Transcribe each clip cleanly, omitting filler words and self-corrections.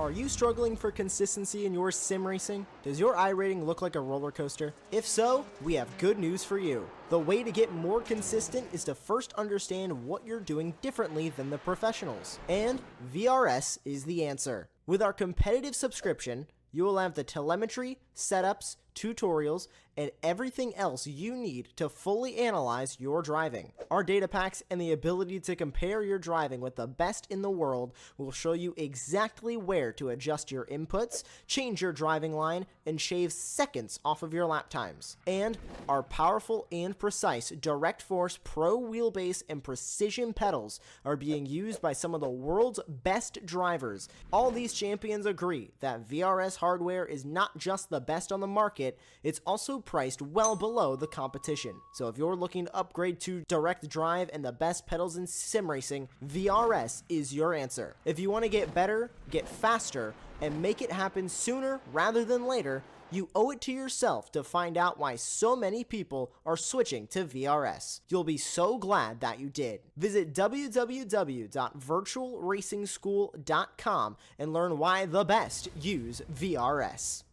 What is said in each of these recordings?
Are you struggling for consistency in your sim racing? Does your iRating look like a roller coaster? If so, we have good news for you. The way to get more consistent is to first understand what you're doing differently than the professionals. And VRS is the answer. With our competitive subscription, you will have the telemetry, setups, tutorials, and everything else you need to fully analyze your driving. Our data packs and the ability to compare your driving with the best in the world will show you exactly where to adjust your inputs, change your driving line, and shave seconds off of your lap times. And our powerful and precise Direct Force Pro wheelbase and precision pedals are being used by some of the world's best drivers. All these champions agree that VRS hardware is not just the best on the market, it's also priced well below the competition. So if you're looking to upgrade to direct drive and the best pedals in sim racing, VRS is your answer. If you want to get better, get faster, and make it happen sooner rather than later, you owe it to yourself to find out why so many people are switching to VRS. You'll be so glad that you did. Visit www.virtualracingschool.com and learn why the best use VRS.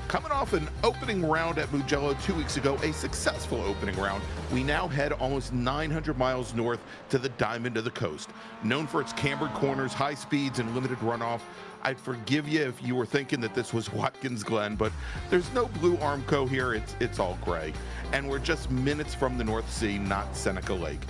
Coming off an opening round at Mugello 2 weeks ago, a successful opening round, we now head almost 900 miles north to the Diamond of the Coast. Known for its cambered corners, high speeds, and limited runoff, I'd forgive you if you were thinking that this was Watkins Glen, but there's no blue Armco here, it's all gray. And we're just minutes from the North Sea, not Seneca Lake.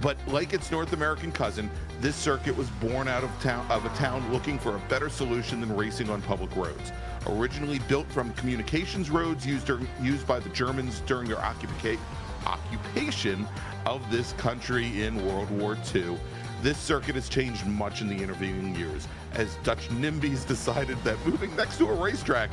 But like its North American cousin, this circuit was born out of a town looking for a better solution than racing on public roads. Originally built from communications roads used by the Germans during their occupation of this country in World War II, this circuit has changed much in the intervening years, as Dutch NIMBYs decided that moving next to a racetrack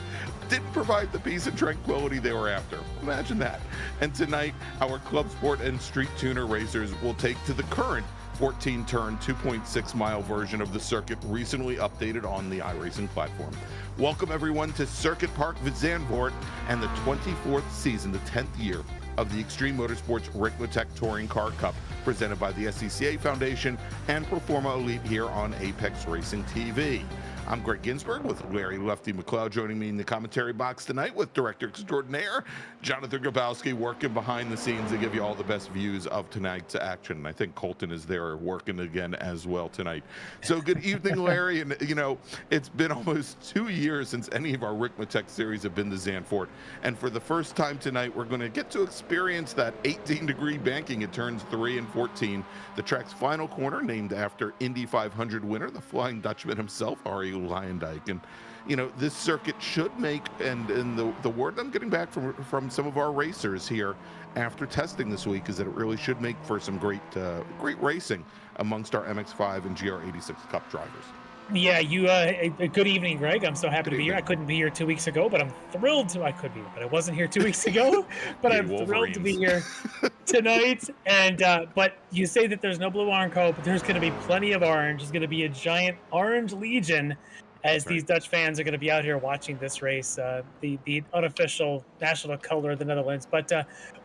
didn't provide the peace and tranquility they were after. Imagine that. And tonight, our Club Sport and Street Tuner racers will take to the current 14-turn, 2.6-mile version of the circuit recently updated on the iRacing platform. Welcome everyone to Circuit Park Zandvoort and the 24th season, the 10th year of the Extreme Motorsports Ricmotech Touring Car Cup, presented by the SDK Foundation and Performa Elite here on Apex Racing TV. I'm Greg Ginsburg with Larry Lefty McLeod joining me in the commentary box tonight with Director Extraordinaire Jonathan Grabowski working behind the scenes to give you all the best views of tonight's action. And I think Colton is there working again as well tonight. So good evening, Larry. And you know, it's been almost 2 years since any of our Ricmotech series have been to Zandvoort. And for the first time tonight, we're going to get to experience that 18-degree banking at turns 3 and 14. The track's final corner, named after Indy 500 winner, the Flying Dutchman himself, Arie Luyendyk. And you know, this circuit should make, and the word I'm getting back from some of our racers here after testing this week is that it really should make for some great racing amongst our MX-5 and GR86 Cup drivers. Yeah, good evening, Greg. I'm so happy to be here. I couldn't be here 2 weeks ago, but I'm thrilled I could be, but I wasn't here 2 weeks ago. But I'm thrilled to be here tonight. And but you say that there's no blue Armco, but there's going to be plenty of orange. There's going to be a giant orange legion. as these Dutch fans are going to be out here watching this race, the unofficial national color of the Netherlands. But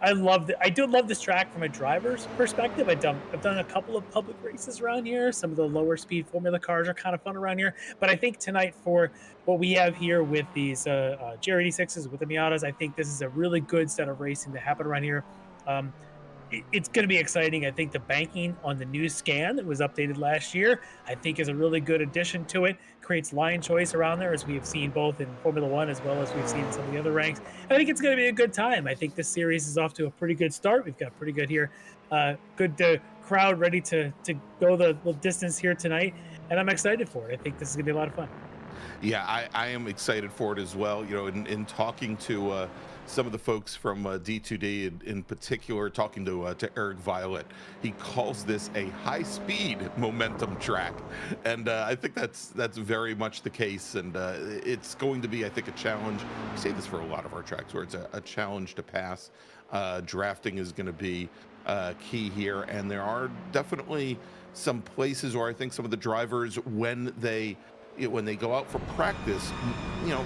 I do love this track from a driver's perspective. I've done a couple of public races around here. Some of the lower speed Formula cars are kind of fun around here. But I think tonight, for what we have here with these GR86s, with the Miatas, I think this is a really good set of racing to happen around here. It's going to be exciting. I think the banking on the new scan that was updated last year, I think, is a really good addition to it. Creates line choice around there, as we have seen both in Formula One as well as we've seen in some of the other ranks. I think it's going to be a good time. I think this series is off to a pretty good start. We've got pretty good here, good crowd ready to go the distance here tonight, and I'm excited for it. I think this is going to be a lot of fun. Yeah, I am excited for it as well. You know, in talking to some of the folks from D2D, in particular, talking to Eric Violet, he calls this a high-speed momentum track, and I think that's very much the case. And it's going to be, I think, a challenge. We say this for a lot of our tracks, where it's a challenge to pass. Drafting is going to be key here, and there are definitely some places where I think some of the drivers, when they go out for practice,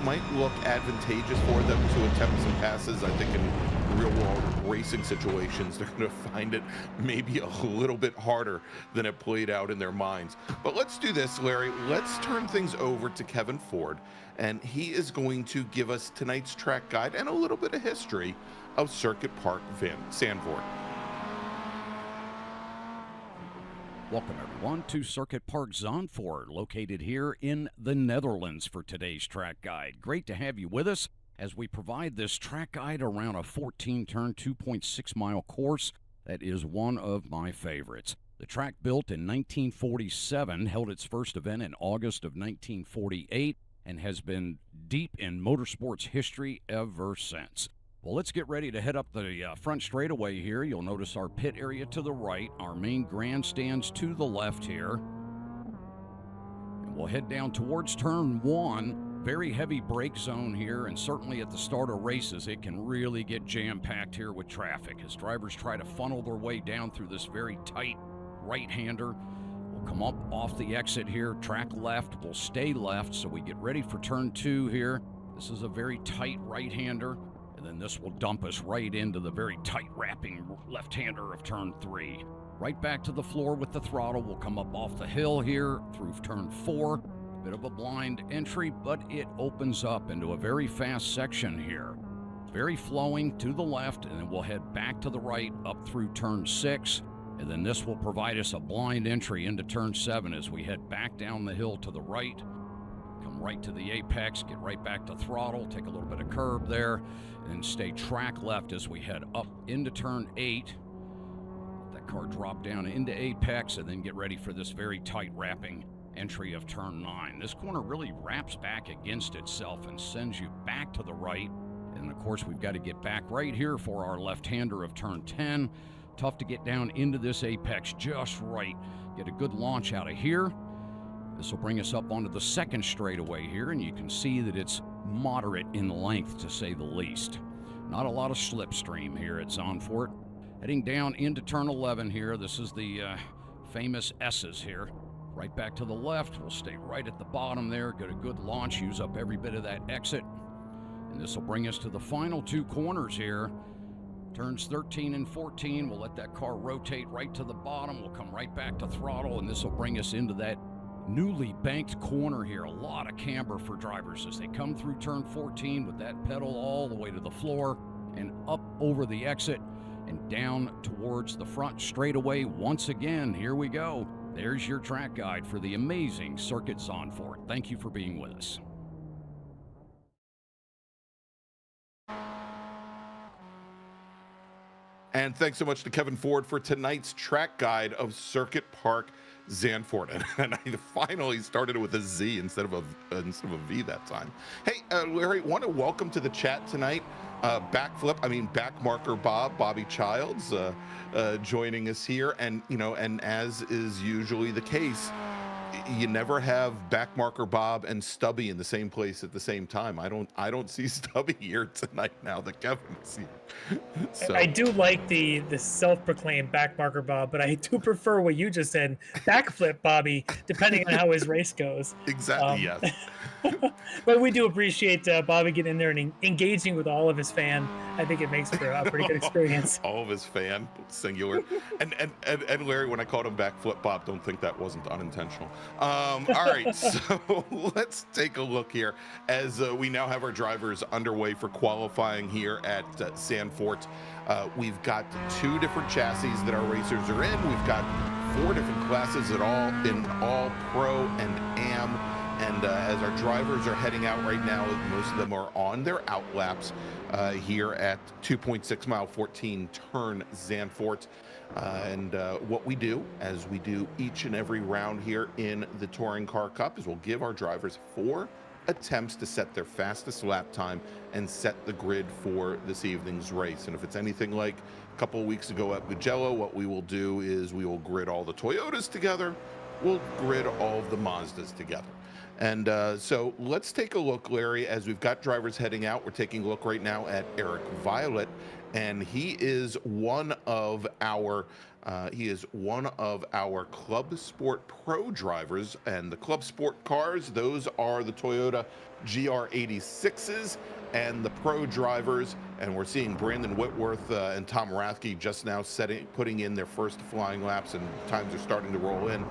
might look advantageous for them to attempt some passes. I think in real world racing situations, they're going to find it maybe a little bit harder than it played out in their minds. But let's do this, Larry. Let's turn things over to Kevin Ford, and he is going to give us tonight's track guide and a little bit of history of Circuit Park Zandvoort. Welcome, everyone, to Circuit Park Zandvoort, located here in the Netherlands for today's track guide. Great to have you with us as we provide this track guide around a 14-turn, 2.6-mile course that is one of my favorites. The track, built in 1947, held its first event in August of 1948 and has been deep in motorsports history ever since. Well, let's get ready to head up the front straightaway here. You'll notice our pit area to the right, our main grandstands to the left here. And we'll head down towards turn 1. Very heavy brake zone here, and certainly at the start of races, it can really get jam-packed here with traffic as drivers try to funnel their way down through this very tight right-hander. We'll come up off the exit here, track left, we'll stay left, so we get ready for turn 2 here. This is a very tight right-hander. And then this will dump us right into the very tight wrapping left-hander of turn 3. Right back to the floor with the throttle. We'll come up off the hill here through turn 4. Bit of a blind entry, but it opens up into a very fast section here. Very flowing to the left, and then we'll head back to the right up through turn 6. And then this will provide us a blind entry into turn 7 as we head back down the hill to the right. Come right to the apex, get right back to throttle, take a little bit of curb there, and stay track left as we head up into turn 8. Let that car drop down into apex, and then get ready for this very tight wrapping entry of turn 9. This corner really wraps back against itself and sends you back to the right. And of course, we've got to get back right here for our left-hander of turn 10. Tough to get down into this apex just right. Get a good launch out of here. This will bring us up onto the second straightaway here, and you can see that it's moderate in length, to say the least. Not a lot of slipstream here at Zandvoort. Heading down into turn 11 here. This is the famous S's here. Right back to the left. We'll stay right at the bottom there. Get a good launch. Use up every bit of that exit. And this will bring us to the final 2 corners here. Turns 13 and 14. We'll let that car rotate right to the bottom. We'll come right back to throttle, and this will bring us into that newly banked corner here. A lot of camber for drivers as they come through turn 14 with that pedal all the way to the floor and up over the exit and down towards the front straightaway. Once again, here we go. There's your track guide for the amazing Circuit Zandvoort. Thank you for being with us. And thanks so much to Kevin Ford for tonight's track guide of Circuit Park Zandvoort. And I finally started with a Z instead of a V that time. Hey, Larry, want to welcome to the chat tonight, backmarker Bobby Childs, joining us here. And, and as is usually the case, you never have backmarker Bob and Stubby in the same place at the same time. I don't see Stubby here tonight now that Kevin's here. So I do like the self-proclaimed backmarker Bob, but I do prefer what you just said, backflip Bobby, depending on how his race goes. exactly, yes. But we do appreciate Bobby getting in there and engaging with all of his fan. I think it makes for a pretty good experience. All of his fan, singular. And Larry, when I called him backflip Bob, don't think that wasn't unintentional. All right, so let's take a look here as we now have our drivers underway for qualifying here at Zandvoort. We've got 2 different chassis that our racers are in. We've got 4 different classes in all pro and am. And as our drivers are heading out right now, most of them are on their out laps here at 2.6 mile 14 turn Zandvoort. And what we do, as we do each and every round here in the Touring Car Cup, is we'll give our drivers 4 attempts to set their fastest lap time and set the grid for this evening's race. And if it's anything like a couple of weeks ago at Mugello, what we will do is we will grid all the Toyotas together, we'll grid all of the Mazdas together. And so let's take a look, Larry, as we've got drivers heading out. We're taking a look right now at Eric Violet, and he is one of our Club Sport Pro drivers. And the Club Sport cars, those are the Toyota GR86s and the Pro drivers. And we're seeing Brandon Whitworth and Tom Rathke just now putting in their first flying laps, and times are starting to roll in.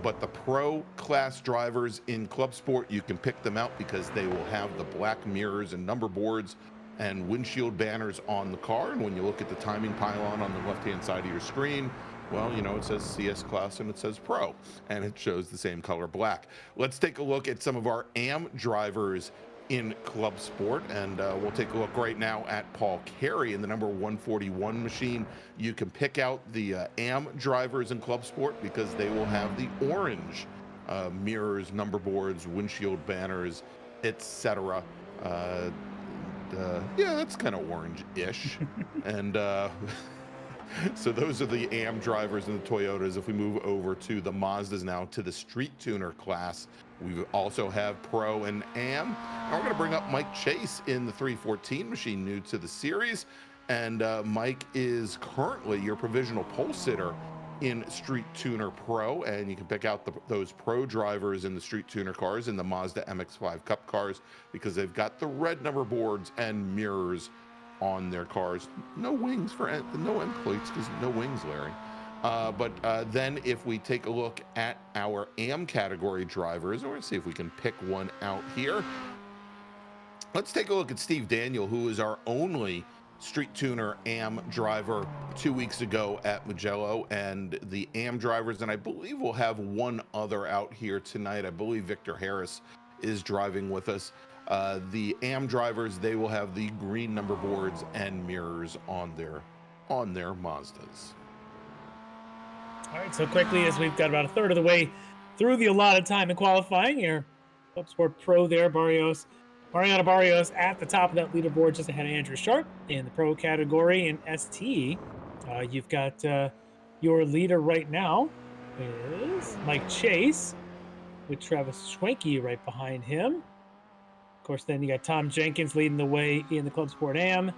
But the Pro class drivers in Club Sport, you can pick them out because they will have the black mirrors and number boards and windshield banners on the car. And when you look at the timing pylon on the left-hand side of your screen, well, you know, it says CS class and it says Pro, and it shows the same color black. Let's take a look at some of our AM drivers in Club Sport, and we'll take a look right now at Paul Carey in the number 141 machine. You can pick out the AM drivers in Club Sport because they will have the orange mirrors, number boards, windshield banners, etc. Yeah, that's kind of orange-ish. And so those are the AM drivers in the Toyotas. If we move over to the Mazdas now, to the street tuner class, we also have Pro and AM. Now we're going to bring up Mike Chase in the 314 machine, new to the series. And Mike is currently your provisional pole sitter in Street Tuner Pro, and you can pick out those Pro drivers in the Street Tuner cars in the Mazda MX-5 Cup cars because they've got the red number boards and mirrors on their cars. No wings for no end plates because no wings, Larry. But then if we take a look at our AM category drivers, or let's see if we can pick one out here. Let's take a look at Steve Daniel, who is our only Street Tuner AM driver 2 weeks ago at Mugello, and the AM drivers, and I believe we'll have one other out here tonight. I believe Victor Harris is driving with us. The AM drivers, they will have the green number boards and mirrors on their Mazdas. All right, so quickly, as we've got about a third of the way through the allotted time in qualifying here, Club Sport Pro there, Mariano Barrios at the top of that leaderboard, just ahead of Andrew Sharp in the Pro category. In ST, you've got your leader right now is Mike Chase, with Travis Schwenke right behind him. Of course, then you got Tom Jenkins leading the way in the Club Sport AM,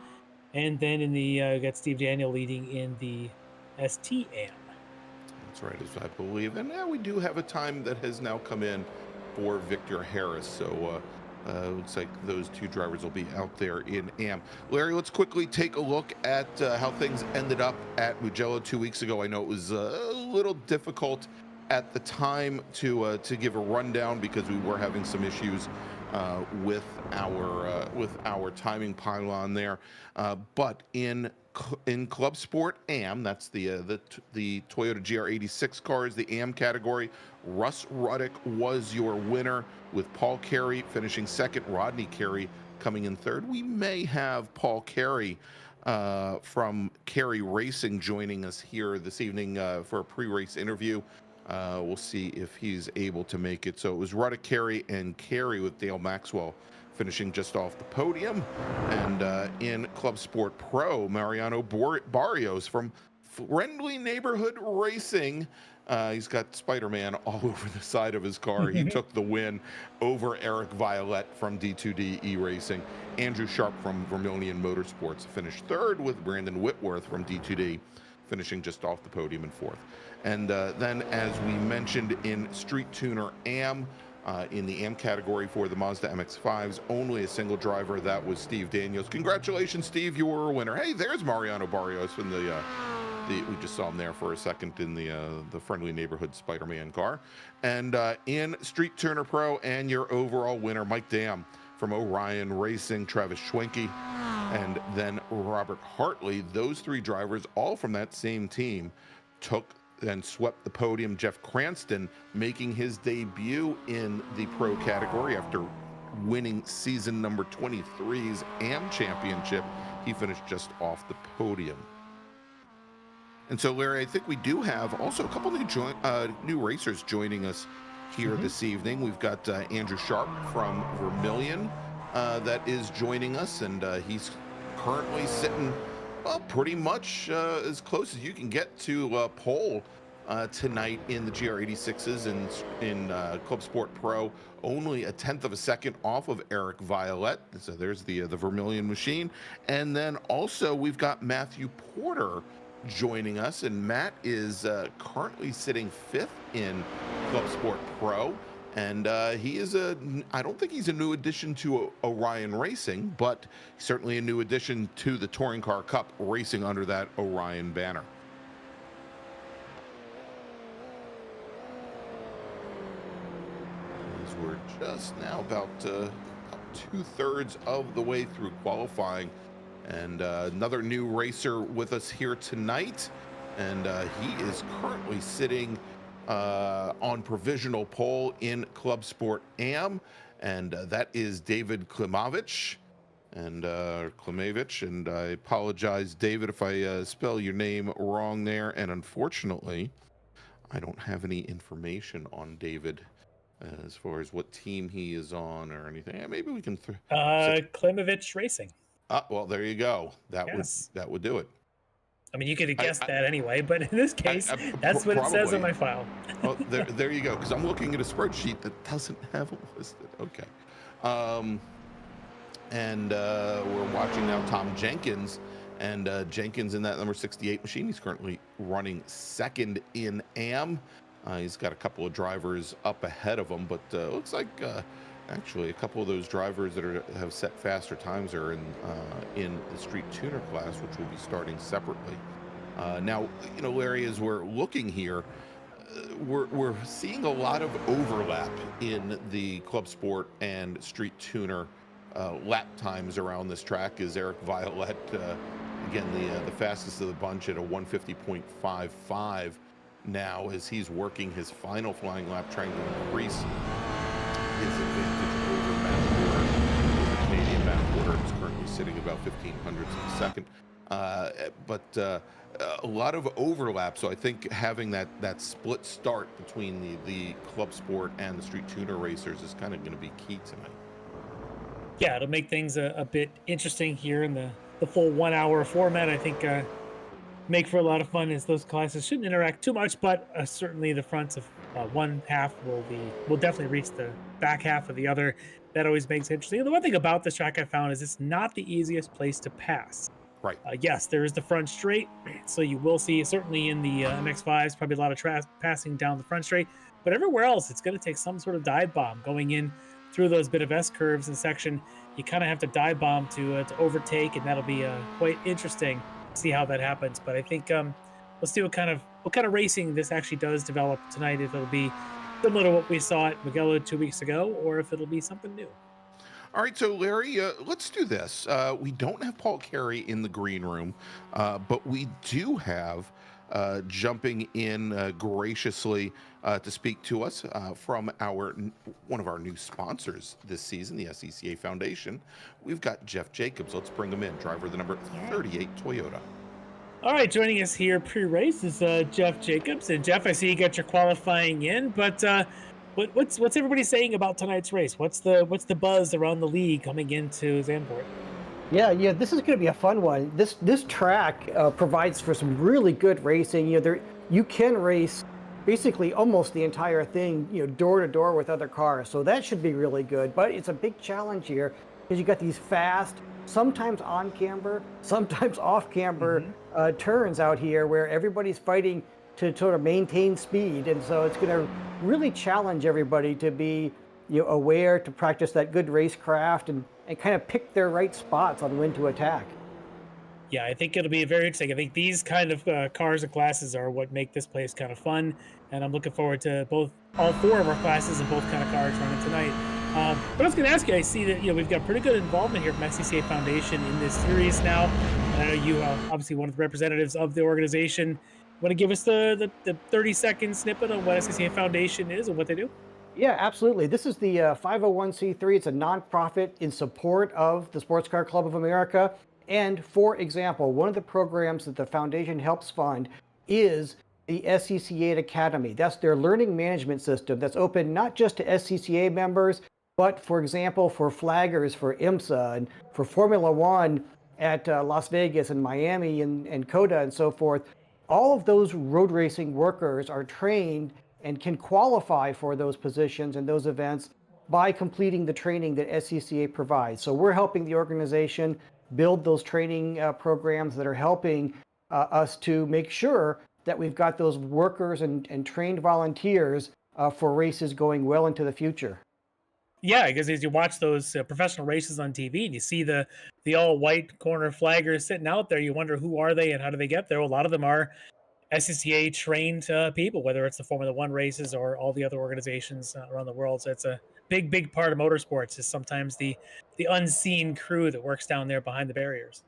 and then in the you got Steve Daniel leading in the ST AM. That's right, as I believe. And now we do have a time that has now come in for Victor Harris. So looks like those two drivers will be out there in AM. Larry, let's quickly take a look at how things ended up at Mugello 2 weeks ago. I know it was a little difficult at the time to give a rundown because we were having some issues with our timing pylon there. But in Club Sport AM, that's the Toyota GR86 cars, the AM category, Russ Ruddick was your winner, with Paul Carey finishing second, Rodney Carey coming in third. We may have Paul Carey from Carey Racing joining us here this evening for a pre-race interview. We'll see if he's able to make it. So it was Ruddick, Carey, and Carey with Dale Maxwell finishing just off the podium. And in Club Sport Pro, Mariano Barrios from Friendly Neighborhood Racing He's got Spider-Man all over the side of his car. He took the win over Eric Violette from D2D eRacing. Andrew Sharp from Vermilion Motorsports finished third, with Brandon Whitworth from D2D finishing just off the podium in fourth. And then, as we mentioned in Street Tuner AM, in the AM category for the Mazda MX-5s, only a single driver. That was Steve Daniels. Congratulations, Steve, you were a winner. Hey, there's Mariano Barrios in we just saw him there for a second in the friendly neighborhood Spider-Man car. And in Street Tuner Pro, and your overall winner, Mike Dam from Orion Racing, Travis Schwenke, and then Robert Hartley. Those three drivers, all from that same team, took and swept the podium. Jeff Cranston making his debut in the pro category after winning season number 23's AM championship. He finished just off the podium. And so, Larry, I think we do have also a couple new racers joining us here this evening. We've got Andrew Sharp from Vermilion that is joining us, and he's currently sitting pretty much as close as you can get to pole tonight in the GR86s and in Club Sport Pro. Only a tenth of a second off of Eric Violette. So there's the Vermilion machine. And then also we've got Matthew Porter joining us, and Matt is currently sitting fifth in Club Sport Pro. And he is I don't think he's a new addition to Orion Racing, but certainly a new addition to the Touring Car Cup, racing under that Orion banner. As we're just now about 2/3 of the way through qualifying. And another new racer with us here tonight, and he is currently sitting on provisional pole in Club Sport AM, and that is David Klimavich. And and I apologize, David, if I spell your name wrong there. And unfortunately, I don't have any information on David as far as what team he is on or anything. Maybe we can. Klimavich Racing. Well, there you go. That would do it. I mean, you could have guessed that anyway, but in this case, that's what it says on my file. Well, there you go, because I'm looking at a spreadsheet that doesn't have it listed. Okay. And we're watching now Tom Jenkins, and Jenkins in that number 68 machine. He's currently running second in AM. He's got a couple of drivers up ahead of him, but looks like actually a couple of those drivers that have set faster times are in the Street Tuner class, which will be starting separately. Now, Larry, as we're looking here, we're seeing a lot of overlap in the Club Sport and Street Tuner lap times around this track. Is Eric Violette again the fastest of the bunch at a 150.55 now, as he's working his final flying lap, trying to increase his advantage over Matt Porter. The Canadian Matt Porter is currently sitting about 1500ths of a second. But a lot of overlap, so I think having that split start between the Club Sport and the Street Tuner racers is kind of going to be key tonight. Yeah, it'll make things a bit interesting here in the full 1 hour format. I think make for a lot of fun, as those classes shouldn't interact too much, but certainly the fronts of one half will definitely reach the back half of the other. That always makes it interesting. And the one thing about this track I found is it's not the easiest place to pass. Right. Yes, there is the front straight, so you will see certainly in the MX-5s probably a lot of passing down the front straight, but everywhere else it's going to take some sort of dive bomb going in through those bit of S curves and section. You kind of have to dive bomb to overtake, and that'll be quite interesting. See how that happens. But I think let's see what kind of racing this actually does develop tonight, if it'll be similar to what we saw at Mugello 2 weeks ago, or if it'll be something new. All right, so Larry, let's do this. We don't have Paul Carey in the green room, but we do have jumping in graciously to speak to us from one of our new sponsors this season, the SCCA Foundation. We've got Jeff Jacobs. Let's bring him in, driver of the number 38 Toyota. All right, joining us here pre-race is Jeff Jacobs. And Jeff, I see you got your qualifying in, but what's everybody saying about tonight's race? What's the buzz around the league coming into Zandvoort? Yeah, this is going to be a fun one. This track provides for some really good racing. You can race basically almost the entire thing, door to door with other cars. So that should be really good. But it's a big challenge here because you got these fast, sometimes on camber, sometimes off camber turns out here where everybody's fighting to sort of maintain speed. And so it's going to really challenge everybody to be aware, to practice that good racecraft and kind of pick their right spots on when to attack. Yeah, I think it'll be very interesting. I think these kind of cars and classes are what make this place kind of fun, and I'm looking forward to all four of our classes and both kind of cars running tonight. But I was going to ask you, I see that we've got pretty good involvement here from SCCA Foundation in this series now. And I know you obviously one of the representatives of the organization. Want to give us the 30-second snippet on what SCCA Foundation is and what they do? Yeah, absolutely. This is the 501c3. It's a nonprofit in support of the Sports Car Club of America. And for example, one of the programs that the foundation helps fund is the SCCA Academy. That's their learning management system that's open not just to SCCA members, but for example, for flaggers for IMSA and for Formula One at Las Vegas and Miami and COTA and so forth. All of those road racing workers are trained and can qualify for those positions and those events by completing the training that SCCA provides. So we're helping the organization build those training programs that are helping us to make sure that we've got those workers and trained volunteers for races going well into the future. Yeah, because as you watch those professional races on TV and you see the all-white corner flaggers sitting out there, you wonder who are they and how do they get there? Well, a lot of them are SCCA trained people, whether it's the Formula One races or all the other organizations around the world. So it's a big part of motorsports is sometimes the unseen crew that works down there behind the barriers.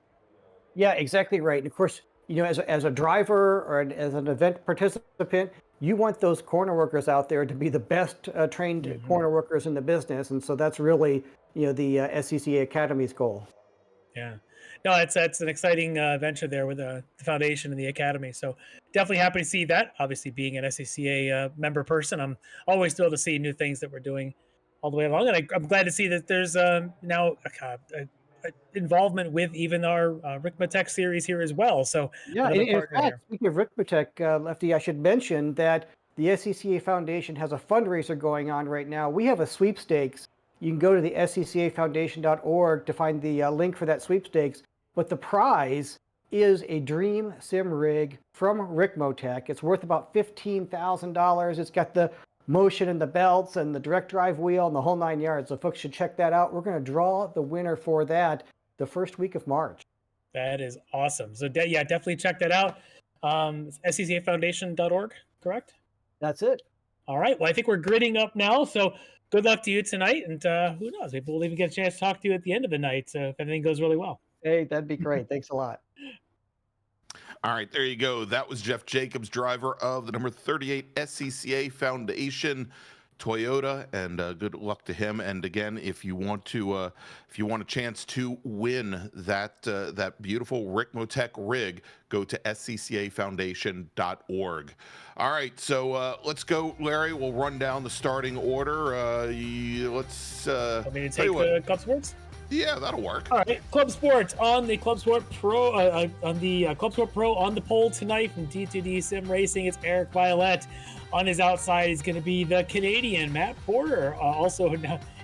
Yeah, exactly right. And of course, as a driver or as an event participant, you want those corner workers out there to be the best trained corner workers in the business. And so that's really, the SCCA Academy's goal. Yeah. No, that's an exciting venture there with the foundation and the academy. So definitely happy to see that. Obviously, being an SCCA member person, I'm always thrilled to see new things that we're doing all the way along. And I'm glad to see that there's now a involvement with even our Ricmotech series here as well. So yeah, in fact, speaking of Ricmotech, Lefty, I should mention that the SCCA Foundation has a fundraiser going on right now. We have a sweepstakes. You can go to the sccafoundation.org to find the link for that sweepstakes. But the prize is a Dream Sim rig from Ricmotech. It's worth about $15,000. It's got the motion and the belts and the direct drive wheel and the whole 9 yards. So folks should check that out. We're going to draw the winner for that the first week of March. That is awesome. So yeah, definitely check that out. sccafoundation.org, correct? That's it. All right. Well, I think we're gridding up now. So good luck to you tonight. And who knows, maybe we'll even get a chance to talk to you at the end of the night if everything goes really well. Hey, that'd be great. Thanks a lot. All right, there you go. That was Jeff Jacobs, driver of the number 38 SCCA Foundation Toyota, and good luck to him. And again, if you want a chance to win that beautiful Ricmotech rig, go to sccafoundation.org. All right, so let's go, Larry. We'll run down the starting order. Let's. Want me to take the Club Sports? Yeah, that'll work. All right, Club Sports on the Club Sport Pro Club Sport Pro on the pole tonight from D2D Sim Racing. It's Eric Violette. On his outside is going to be the Canadian Matt Porter. Also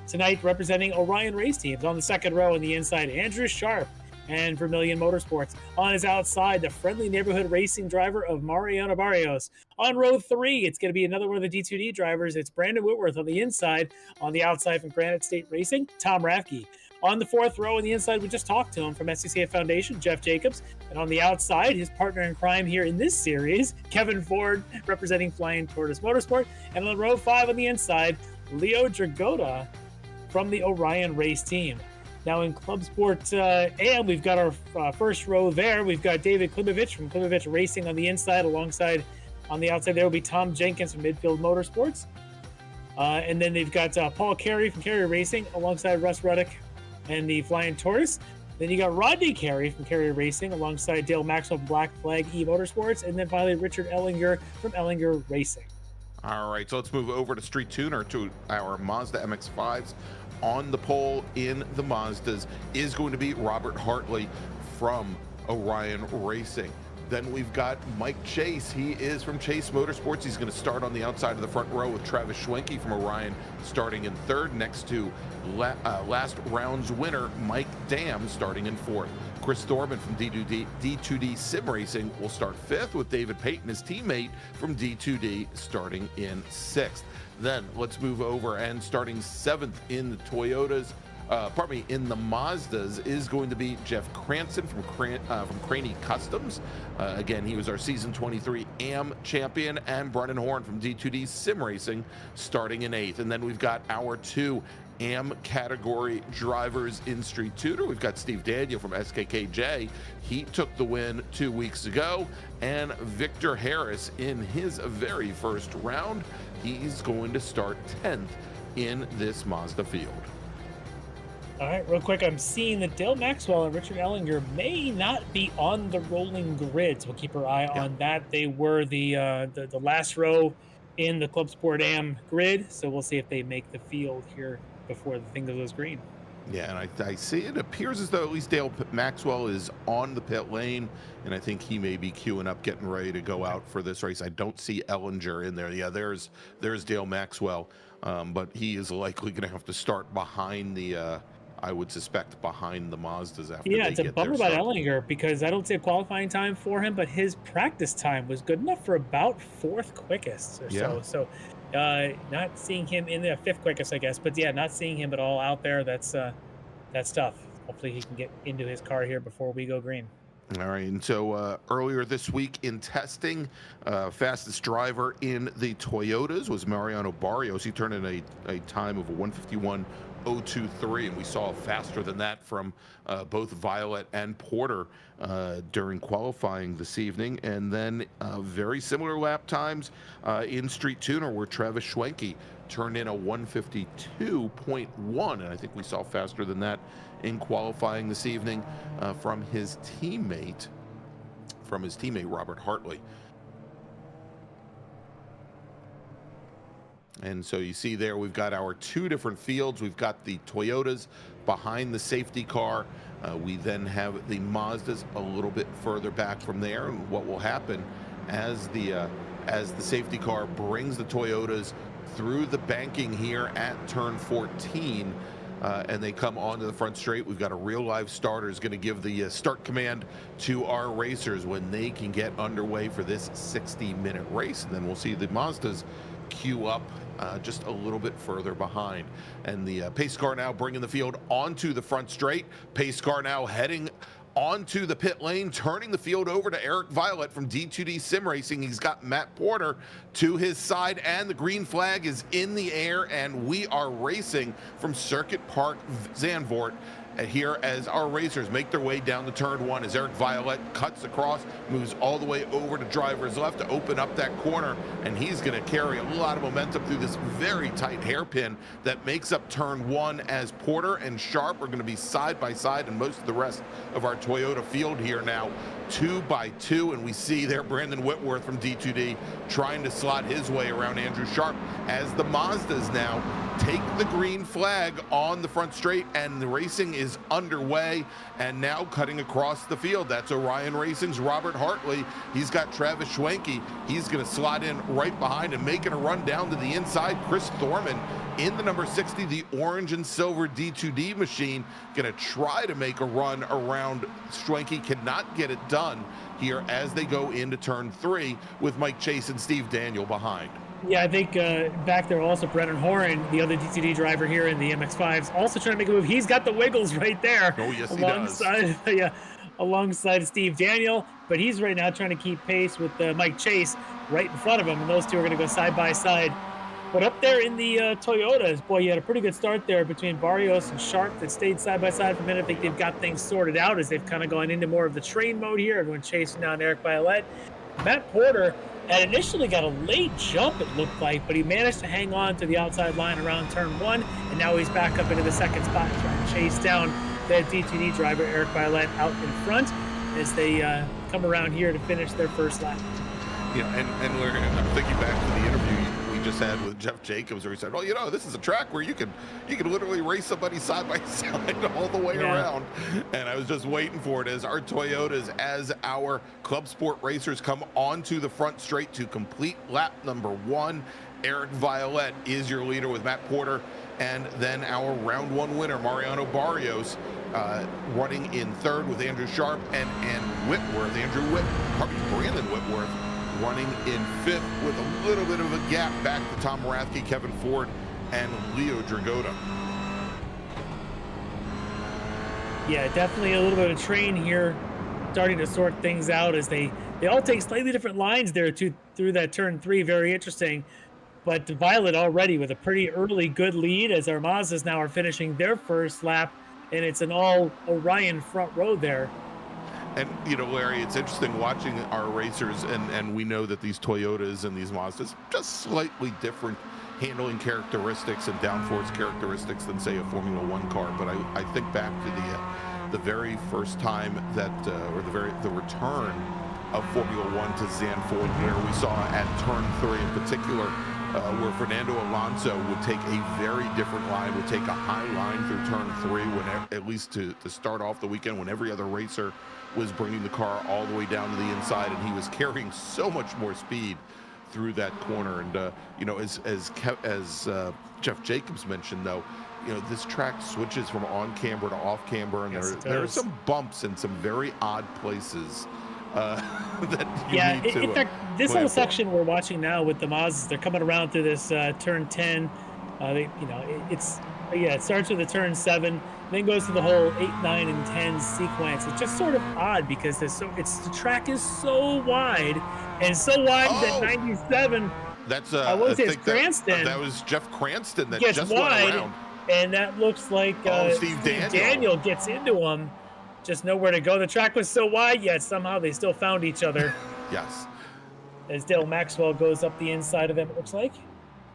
tonight representing Orion Race Teams. On the second row on the inside, Andrew Sharp and Vermilion Motorsports. On his outside, the friendly neighborhood racing driver of Mariano Barrios. On row 3, it's going to be another one of the D2D drivers. It's Brandon Whitworth on the inside. On the outside from Granite State Racing, Tom Rathke. On the fourth row on the inside, we just talked to him from SCCA Foundation, Jeff Jacobs. And on the outside, his partner in crime here in this series, Kevin Ford, representing Flying Tortoise Motorsport. And on row 5 on the inside, Leo Dragota from the Orion Race Team. Now in Club Sport AM, we've got our first row there. We've got David Klimovich from Klimovich Racing on the inside. Alongside, on the outside there will be Tom Jenkins from Midfield Motorsports. And then they've got Paul Carey from Carey Racing alongside Russ Ruddick and the Flying Tortoise. Then you got Rodney Carey from Carrier Racing alongside Dale Maxwell from Black Flag E-Motorsports, and then finally Richard Ellinger from Ellinger Racing. All right, so let's move over to Street Tuner to our Mazda MX-5s. On the pole in the Mazdas is going to be Robert Hartley from Orion Racing. Then we've got Mike Chase. He is from Chase Motorsports. He's going to start on the outside of the front row with Travis Schwenke from Orion starting in third, next to last round's winner, Mike Dam, starting in fourth. Chris Thorman from D2D Sim Racing will start fifth, with David Payton, his teammate from D2D, starting in sixth. Then let's move over, and starting seventh in the Toyotas, in the Mazdas, is going to be Jeff Cranston from Craney Customs. Again, he was our season 23 AM champion, and Brennan Horn from D2D Sim Racing starting in eighth. And then we've got our two AM category drivers in Street Tutor. We've got Steve Daniel from SKKJ. He took the win 2 weeks ago. And Victor Harris in his very first round. He's going to start 10th in this Mazda field. All right, real quick, I'm seeing that Dale Maxwell and Richard Ellinger may not be on the rolling grids. We'll keep our eye on that. They were the last row in the Club Sport AM grid, so we'll see if they make the field here before the thing goes green. Yeah, and I see it appears as though at least Dale Maxwell is on the pit lane, and I think he may be queuing up, getting ready to go out for this race. I don't see Ellinger in there. Yeah, there's Dale Maxwell, but he is likely going to have to start behind the I would suspect behind the Mazdas after they get their start. Yeah, it's a bummer about Ellinger, because I don't see a qualifying time for him, but his practice time was good enough for about fourth quickest or so. So not seeing him in the fifth quickest, I guess, but yeah, not seeing him at all out there, that's tough. Hopefully he can get into his car here before we go green. All right, and so earlier this week in testing, fastest driver in the Toyotas was Mariano Barrios. He turned in a time of 1:51.023, and we saw faster than that from both Violet and Porter during qualifying this evening. And then very similar lap times in Street Tuner, where Travis Schwenke turned in a 1:52.1, and I think we saw faster than that in qualifying this evening from his teammate Robert Hartley. And so you see there, we've got our two different fields. We've got the Toyotas behind the safety car. We then have the Mazdas a little bit further back from there. And what will happen as the safety car brings the Toyotas through the banking here at turn 14, and they come onto the front straight, we've got a real live starter is going to give the start command to our racers when they can get underway for this 60-minute race. And then we'll see the Mazdas queue up just a little bit further behind. And the pace car now bringing the field onto the front straight. Pace car now heading onto the pit lane, turning the field over to Eric Violet from D2D Sim Racing. He's got Matt Porter to his side, and the green flag is in the air, and we are racing from Circuit Park Zandvoort here as our racers make their way down to turn one, as Eric Violet cuts across, moves all the way over to driver's left to open up that corner, and he's going to carry a lot of momentum through this very tight hairpin that makes up turn one, as Porter and Sharp are going to be side by side, and most of the rest of our Toyota field here now 2 by 2, and we see there Brandon Whitworth from D2D trying to slot his way around Andrew Sharp as the Mazdas now take the green flag on the front straight, and the racing is underway. And now cutting across the field, that's Orion Racing's Robert Hartley. He's got Travis Schwenke. He's going to slot in right behind and making a run down to the inside. Chris Thorman in the number 60, the orange and silver D2D machine, going to try to make a run around Schwenke. Cannot get it done here as they go into turn 3 with Mike Chase and Steve Daniel behind. Yeah, I think back there also Brennan Horan, the other DTD driver here in the MX-5s, also trying to make a move. He's got the wiggles right there. Oh, yes, he does. Alongside Steve Daniel, but he's right now trying to keep pace with Mike Chase right in front of him, and those two are going to go side by side. But up there in the Toyotas, boy, you had a pretty good start there between Barrios and Sharp that stayed side by side for a minute. I think they've got things sorted out as they've kind of gone into more of the train mode here. Everyone chasing down Eric Violet. Matt Porter had initially got a late jump, it looked like, but he managed to hang on to the outside line around turn 1, and now he's back up into the second spot trying to chase down that DTD driver, Eric Violet, out in front as they come around here to finish their first lap. Yeah, and we're thinking back to the interview we just had with Jeff Jacobs, where he said, well, you know, this is a track where you can literally race somebody side by side all the way around. And I was just waiting for it as our Toyotas, as our Club Sport racers come onto the front straight to complete lap number 1. Eric Violette is your leader with Matt Porter, and then our round 1 winner, Mariano Barrios, running in 3rd with Andrew Sharp and Brandon Whitworth running in 5th with a little bit of a gap back to Tom Rathke, Kevin Ford, and Leo Dragota. Yeah, definitely a little bit of train here, starting to sort things out as they all take slightly different lines there through that turn 3. Very interesting. But Violet already with a pretty early good lead as our Mazdas now are finishing their first lap, and it's an all Orion front row there. And, you know, Larry, it's interesting watching our racers, and we know that these Toyotas and these Mazdas just slightly different handling characteristics and downforce characteristics than, say, a Formula One car. But I think back to the very first time that, or the return of Formula One to Zandvoort, where we saw at turn 3 in particular, where Fernando Alonso would take a very different line, would take a high line through turn 3, when at least to start off the weekend, when every other racer was bringing the car all the way down to the inside, and he was carrying so much more speed through that corner. And you know, as Jeff Jacobs mentioned, though, you know, this track switches from on camber to off camber, and there are some bumps in some very odd places that you need to, in fact, this whole section we're watching now with the Mazdas, they're coming around through this turn 10. It starts with the turn 7, then goes to the whole 8, 9, and 10 sequence. It's just sort of odd because the track is so wide, and so wide that 97. That's I think Cranston. That was Jeff Cranston that gets just wide, went around. And that looks like Steve Daniel gets into him. Just nowhere to go. The track was so wide, yet somehow they still found each other. Yes. As Dale Maxwell goes up the inside of him, it looks like.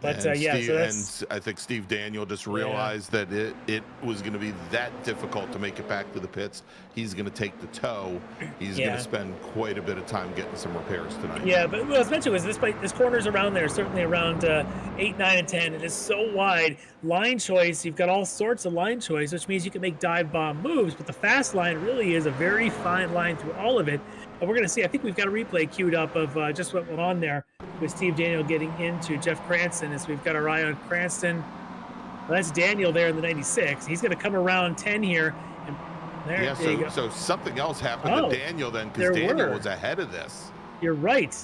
But and yeah, Steve, so that's... and I think Steve Daniel just realized that it was going to be that difficult to make it back to the pits. He's going to take the tow. He's going to spend quite a bit of time getting some repairs tonight. Yeah, but what I was mentioning was this corner's around there, certainly around 8, 9, and 10. It is so wide. Line choice, you've got all sorts of line choice, which means you can make dive bomb moves, but the fast line really is a very fine line through all of it. And we're going to see, I think we've got a replay queued up of just what went on there with Steve Daniel getting into Jeff Cranston, as we've got our eye on Cranston. Well, that's Daniel there in the 96. He's going to come around 10 here. And there, so something else happened to Daniel then, because Daniel was ahead of this. You're right.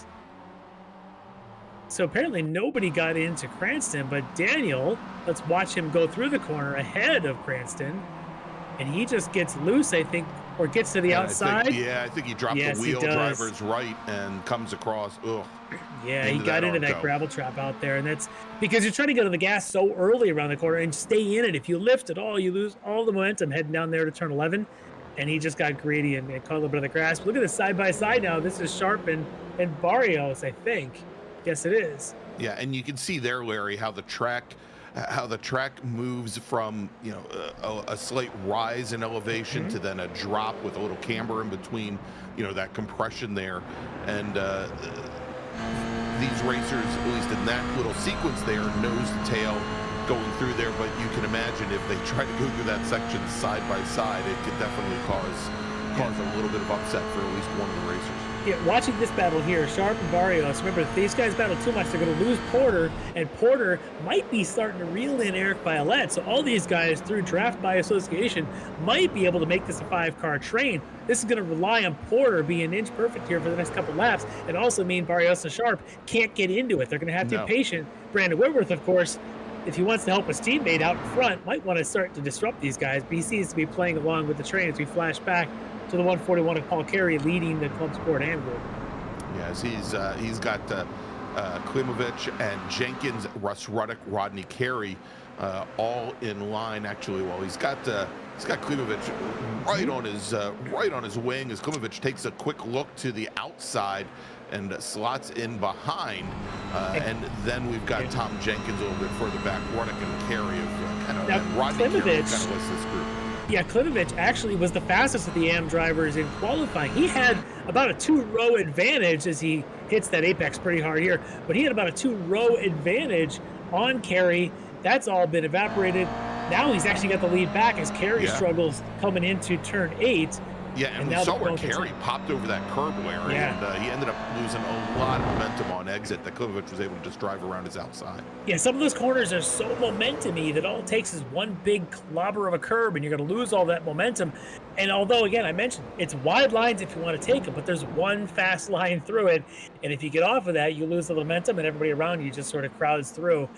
So apparently nobody got into Cranston, but Daniel, let's watch him go through the corner ahead of Cranston. And he just gets loose, I think, or gets to the outside. I think he dropped the wheel driver's right and comes across. Yeah, he got into that gravel trap out there. And that's because you're trying to get on the gas so early around the corner and stay in it. If you lift at all, you lose all the momentum heading down there to turn 11. And he just got greedy and caught a little bit of the grass. But look at this side-by-side now. This is Sharp and Barrios, I think. Yes, it is. Yeah, and you can see there, Larry, how the track moves from, you know, a slight rise in elevation to then a drop with a little camber in between, you know, that compression there. And these racers, at least in that little sequence there, nose to tail going through there. But you can imagine if they try to go through that section side by side, it could definitely cause a little bit of upset for at least one of the racers. Yeah, watching this battle here, Sharp and Barrios, remember, if these guys battle too much, they're going to lose Porter, and Porter might be starting to reel in Eric Violette. So all these guys, through draft by association, might be able to make this a 5-car train. This is going to rely on Porter being inch perfect here for the next couple laps, and also mean Barrios and Sharp can't get into it. They're going to have to be patient. Brandon Whitworth, of course, if he wants to help his teammate out in front, might want to start to disrupt these guys, but he seems to be playing along with the train as we flash back to the 141 of Paul Carey leading the Club Sport and group. Yes, he's got Klimovich and Jenkins, Russ Ruddock, Rodney Carey, all in line. Actually, well, he's got Klimovich right on his wing as Klimovich takes a quick look to the outside and slots in behind, and then we've got Tom Jenkins a little bit further back, Ruddock and Carey and Rodney Carey kind of lists this group. Yeah, Klimovich actually was the fastest of the AM drivers in qualifying. He had about a 2-row advantage as he hits that apex pretty hard here. But he had about a 2-row advantage on Carey. That's all been evaporated. Now he's actually got the lead back as Carey struggles coming into turn 8. Yeah, and we saw where Carey popped over that curb, Larry, and he ended up losing a lot of momentum on exit that Klimovic was able to just drive around his outside. Yeah, some of those corners are so momentum-y that all it takes is one big clobber of a curb, and you're going to lose all that momentum. And although, again, I mentioned, it's wide lines if you want to take them, but there's one fast line through it, and if you get off of that, you lose the momentum, and everybody around you just sort of crowds through.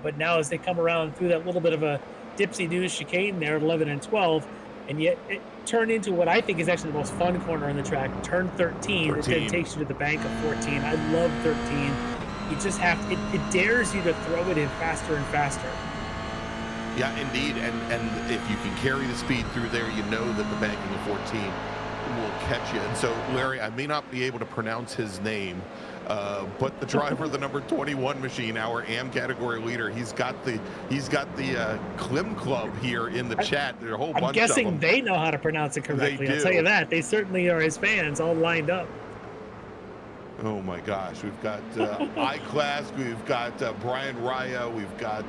But now as they come around through that little bit of a dipsy-do chicane there at 11 and 12, and yet it turned into what I think is actually the most fun corner on the track, turn 13. It then takes you to the bank of 14. I love 13. You just have it dares you to throw it in faster and faster. Yeah, indeed. And if you can carry the speed through there, you know that the banking of 14 will catch you. And so, Larry, I may not be able to pronounce his name, but the driver of the number 21 machine, our AM category leader, he's got the Klim Club here in the chat. There's a whole bunch of them. I'm guessing they know how to pronounce it correctly. I'll tell you that. They certainly are his fans, all lined up. Oh my gosh, we've got I-Class, we've got Brian Raya, we've got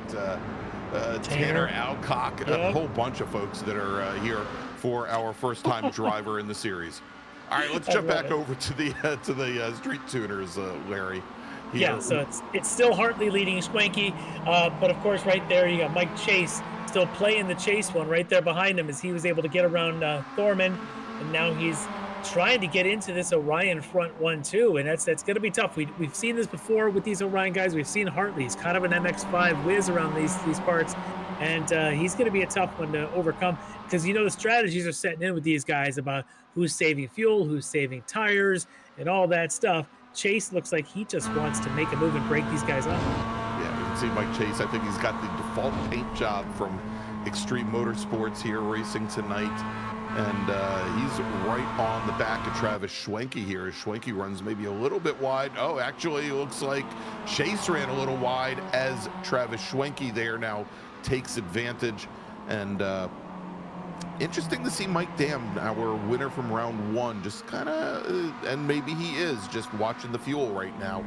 Tanner Alcock, a whole bunch of folks that are here for our first-time driver in the series. All right, let's jump back over to the street tuners, Larry. Here. Yeah, so it's still Hartley leading Schwenke, but of course right there you got Mike Chase still playing the chase one right there behind him as he was able to get around Thorman, and now he's trying to get into this Orion front one too, and that's going to be tough. We've seen this before with these Orion guys. We've seen Hartley. He's kind of an MX-5 whiz around these parts, and he's going to be a tough one to overcome because the strategies are setting in with these guys about who's saving fuel, who's saving tires, and all that stuff. Chase looks like he just wants to make a move and break these guys up. Yeah, you can see Mike Chase. I think he's got the default paint job from Extreme Motorsports here racing tonight. And he's right on the back of Travis Schwenke here. Schwenke runs maybe a little bit wide. Oh, actually, it looks like Chase ran a little wide as Travis Schwenke there now takes advantage. And interesting to see Mike Dam, our winner from round 1, just kind of, and maybe he is, just watching the fuel right now,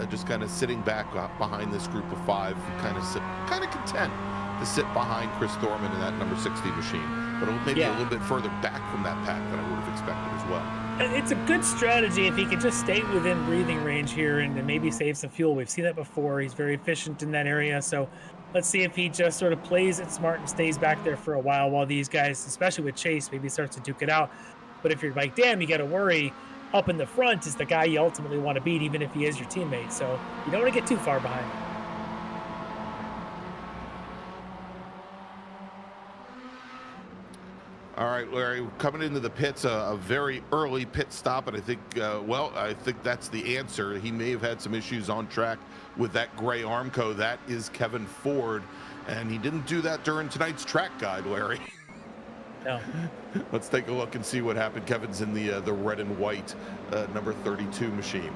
just kind of sitting back behind this group of 5, kind of content to sit behind Chris Thorman in that number 60 machine. But maybe a little bit further back from that pack than I would have expected as well. It's a good strategy if he can just stay within breathing range here and maybe save some fuel. We've seen that before. He's very efficient in that area. So let's see if he just sort of plays it smart and stays back there for a while these guys, especially with Chase, maybe starts to duke it out. But if you're like, damn, you got to worry up in the front is the guy you ultimately want to beat, even if he is your teammate. So you don't want to get too far behind. All right, Larry, coming into the pits, a very early pit stop, and I think, I think that's the answer. He may have had some issues on track with that gray Armco. That is Kevin Ford, and he didn't do that during tonight's track guide, Larry. No. Let's take a look and see what happened. Kevin's in the red and white number 32 machine.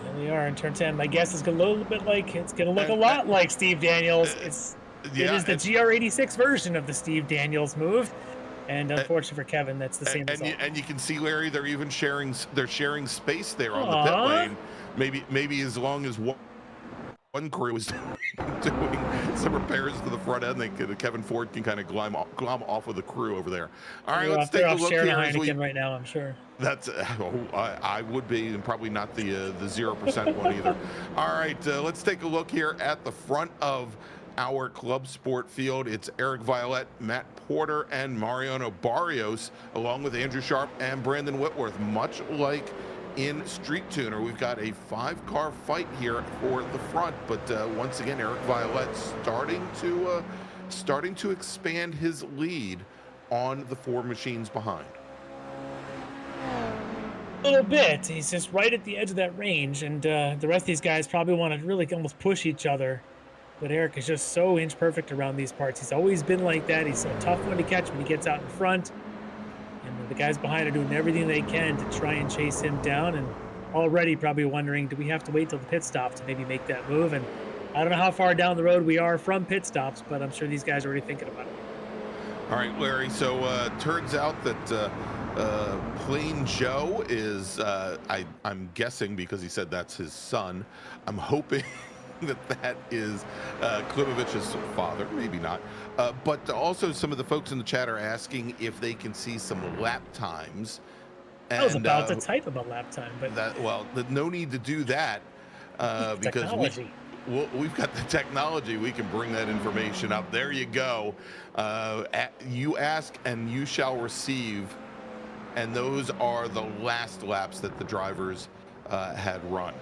There we are in turn 10. My guess is going to look a lot like Steve Daniels. It is the GR86 version of the Steve Daniels move. And unfortunately for Kevin, that's the same result. And you can see, Larry, they're even sharing space there on the pit lane. Maybe as long as one crew is doing some repairs to the front end, Kevin Ford can kind of glom off with the crew over there. All right, let's take a look here. Heineken right now, I'm sure. That's I would be, and probably not the 0% one either. All right, let's take a look here at the front of our club sport field. It's Eric Violette, Matt Porter, and Mariano Barrios, along with Andrew Sharp and Brandon Whitworth. Much like in Street Tuner, we've got a 5-car fight here for the front, but once again, Eric Violette starting to expand his lead on the 4 machines behind. A little bit. He's just right at the edge of that range, and the rest of these guys probably want to really almost push each other. But Eric is just so inch perfect around these parts. He's always been like that. He's a tough one to catch when he gets out in front. And the guys behind are doing everything they can to try and chase him down. And already probably wondering, do we have to wait till the pit stop to maybe make that move? And I don't know how far down the road we are from pit stops, but I'm sure these guys are already thinking about it. All right, Larry. So turns out that Plain Joe is, I'm guessing because he said that's his son. I'm hoping that is Klimovich's father. Maybe not. But also some of the folks in the chat are asking if they can see some lap times. And, I was about to type about lap time, but no need to do that because we've got the technology. We can bring that information up. There you go. You ask and you shall receive. And those are the last laps that the drivers had run.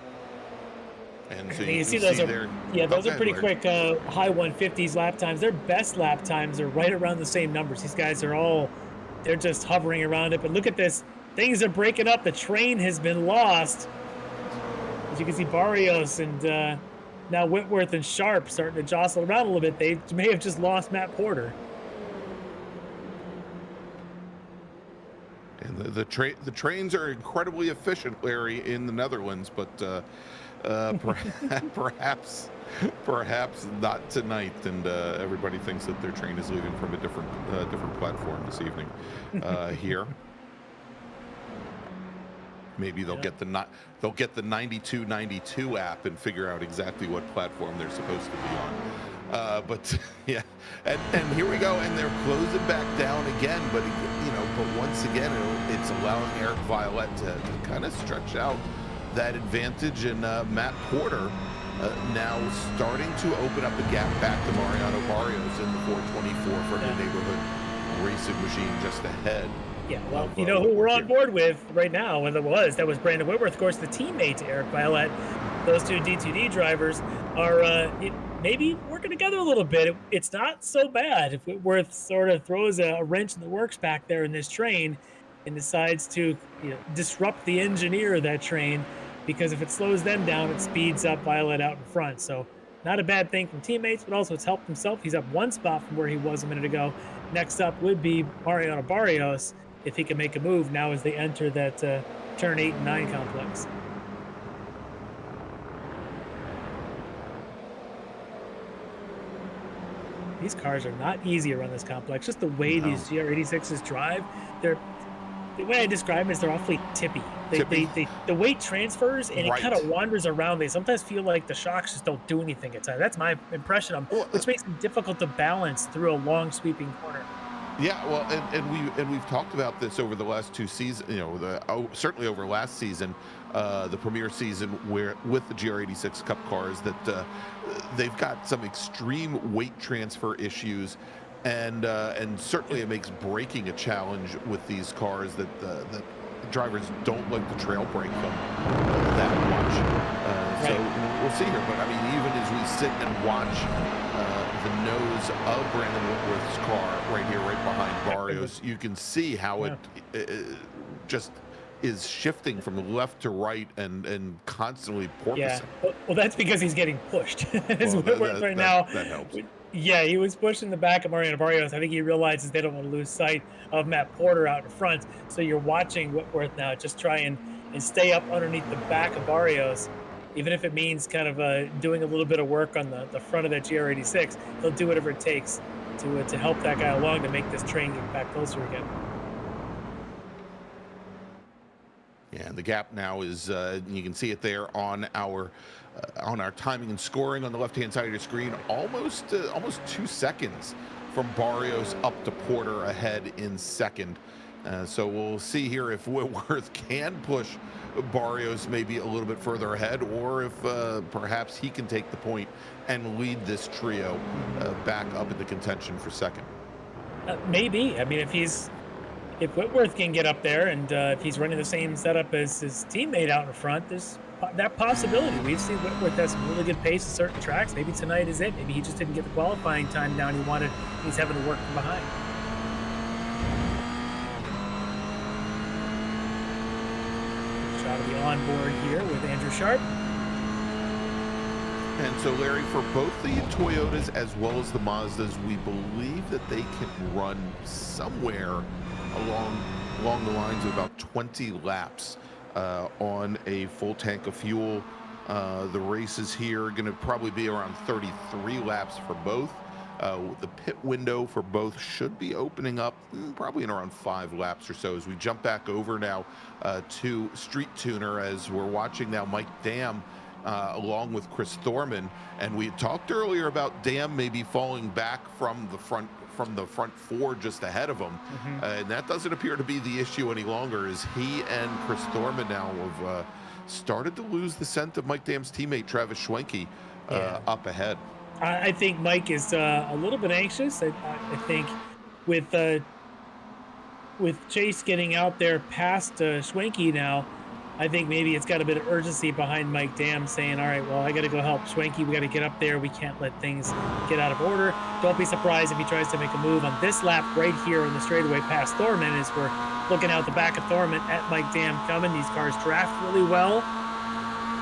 And so you see those are there. Those are pretty quick high 150s lap times. Their best lap times are right around the same numbers. These guys are they're just hovering around it. But look at this. Things are breaking up. The train has been lost. As you can see, Barrios and now Whitworth and Sharp starting to jostle around a little bit. They may have just lost Matt Porter. And the trains are incredibly efficient, Larry, in the Netherlands, but perhaps not tonight. And everybody thinks that their train is leaving from a different platform this evening here. Maybe they'll get the 9292 app and figure out exactly what platform they're supposed to be on. But yeah, and here we go, and they're closing back down again. But but once again, it's allowing Eric Violette to kind of stretch out that advantage, and Matt Porter now starting to open up the gap back to Mariano Barrios in the 424 for the neighborhood racing machine just ahead. Yeah, well, you know who we're on board with right now, and that was Brandon Whitworth. Of course, the teammate to Eric Violette. Those two D2D drivers are maybe working together a little bit. It's not so bad if Whitworth sort of throws a wrench in the works back there in this train and decides to disrupt the engineer of that train, because if it slows them down, it speeds up Violette out in front. So not a bad thing from teammates, but also it's helped himself. He's up one spot from where he was a minute ago. Next up would be Mariano Barrios, if he can make a move now as they enter that turn 8 and 9 complex. These cars are not easy around this complex. Just the way these GR86s drive, the way I describe them is they're awfully tippy. The weight transfers and it kind of wanders around. They sometimes feel like the shocks just don't do anything at times. That's my impression of them, which makes them difficult to balance through a long sweeping corner. Yeah, well, and we've talked about this over the last two seasons. Certainly over last season, the premier season, where with the GR86 Cup cars, that they've got some extreme weight transfer issues, and certainly it makes braking a challenge with these cars that drivers don't like to trail brake them that much. So we'll see here. But I mean, even as we sit and watch the nose of Brandon Whitworth's car right here, right behind Barrios, you can see how it just is shifting from left to right and constantly porpoising. Yeah, well, that's because he's getting pushed. Now. That helps. Yeah, he was pushing the back of Mariano Barrios. I think he realizes they don't want to lose sight of Matt Porter out in front. So you're watching Whitworth now just try and stay up underneath the back of Barrios. Even if it means kind of doing a little bit of work on the front of that GR86, he'll do whatever it takes to help that guy along to make this train get back closer again. Yeah, and the gap now is, you can see it there on our timing and scoring on the left-hand side of your screen, almost 2 seconds from Barrios up to Porter ahead in second. So we'll see here if Whitworth can push Barrios maybe a little bit further ahead, or if perhaps he can take the point and lead this trio back up into contention for second. Maybe. I mean, if Whitworth can get up there, and if he's running the same setup as his teammate out in front, there's that possibility. We've seen Whitworth has some really good pace at certain tracks. Maybe tonight is it. Maybe he just didn't get the qualifying time down he wanted. He's having to work from behind. Shot of the onboard here with Andrew Sharp. And so, Larry, for both the Toyotas as well as the Mazdas, we believe that they can run somewhere along the lines of about 20 laps on a full tank of fuel. The races here are going to probably be around 33 laps for both. The pit window for both should be opening up probably in around 5 laps or so. As we jump back over now to Street Tuner, as we're watching now Mike Dam along with Chris Thorman, and we talked earlier about Dam maybe falling back from the front 4 just ahead of him, and that doesn't appear to be the issue any longer, as he and Chris Thorman now have started to lose the scent of Mike Dam's teammate Travis Schwenke up ahead. I think Mike is a little bit anxious. I think with Chase getting out there past Schwenke now, I think maybe it's got a bit of urgency behind Mike Dam saying, all right, well, I got to go help Schwenke. We got to get up there. We can't let things get out of order. Don't be surprised if he tries to make a move on this lap right here in the straightaway past Thorman, as we're looking out the back of Thorman at Mike Dam coming. These cars draft really well.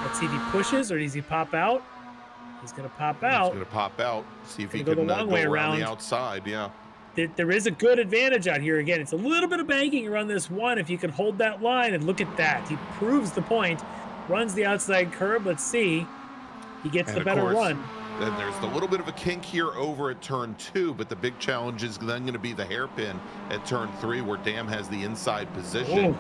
Let's see if he pushes or does he pop out? He's going to pop out. He's going to pop out. See if he can go the long way around the outside. Yeah. There is a good advantage out here. Again, it's a little bit of banking around this one. If you can hold that line, and look at that. He proves the point. Runs the outside curb. Let's see. He gets the better run. Then there's the little bit of a kink here over at turn 2, but the big challenge is then going to be the hairpin at turn 3, where Dam has the inside position. Ooh.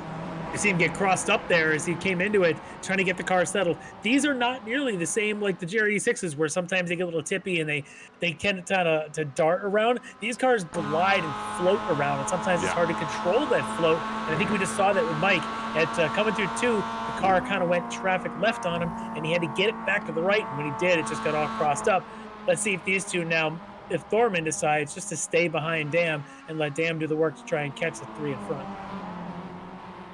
You see him get crossed up there as he came into it, trying to get the car settled. These are not nearly the same like the GR86s, where sometimes they get a little tippy and they tend to dart around. These cars glide and float around, and sometimes it's hard to control that float. And I think we just saw that with Mike at coming through 2. The car kind of went traffic left on him, and he had to get it back to the right. And when he did, it just got all crossed up. Let's see if these two now, if Thorman decides just to stay behind Dam and let Dam do the work to try and catch the 3 in front.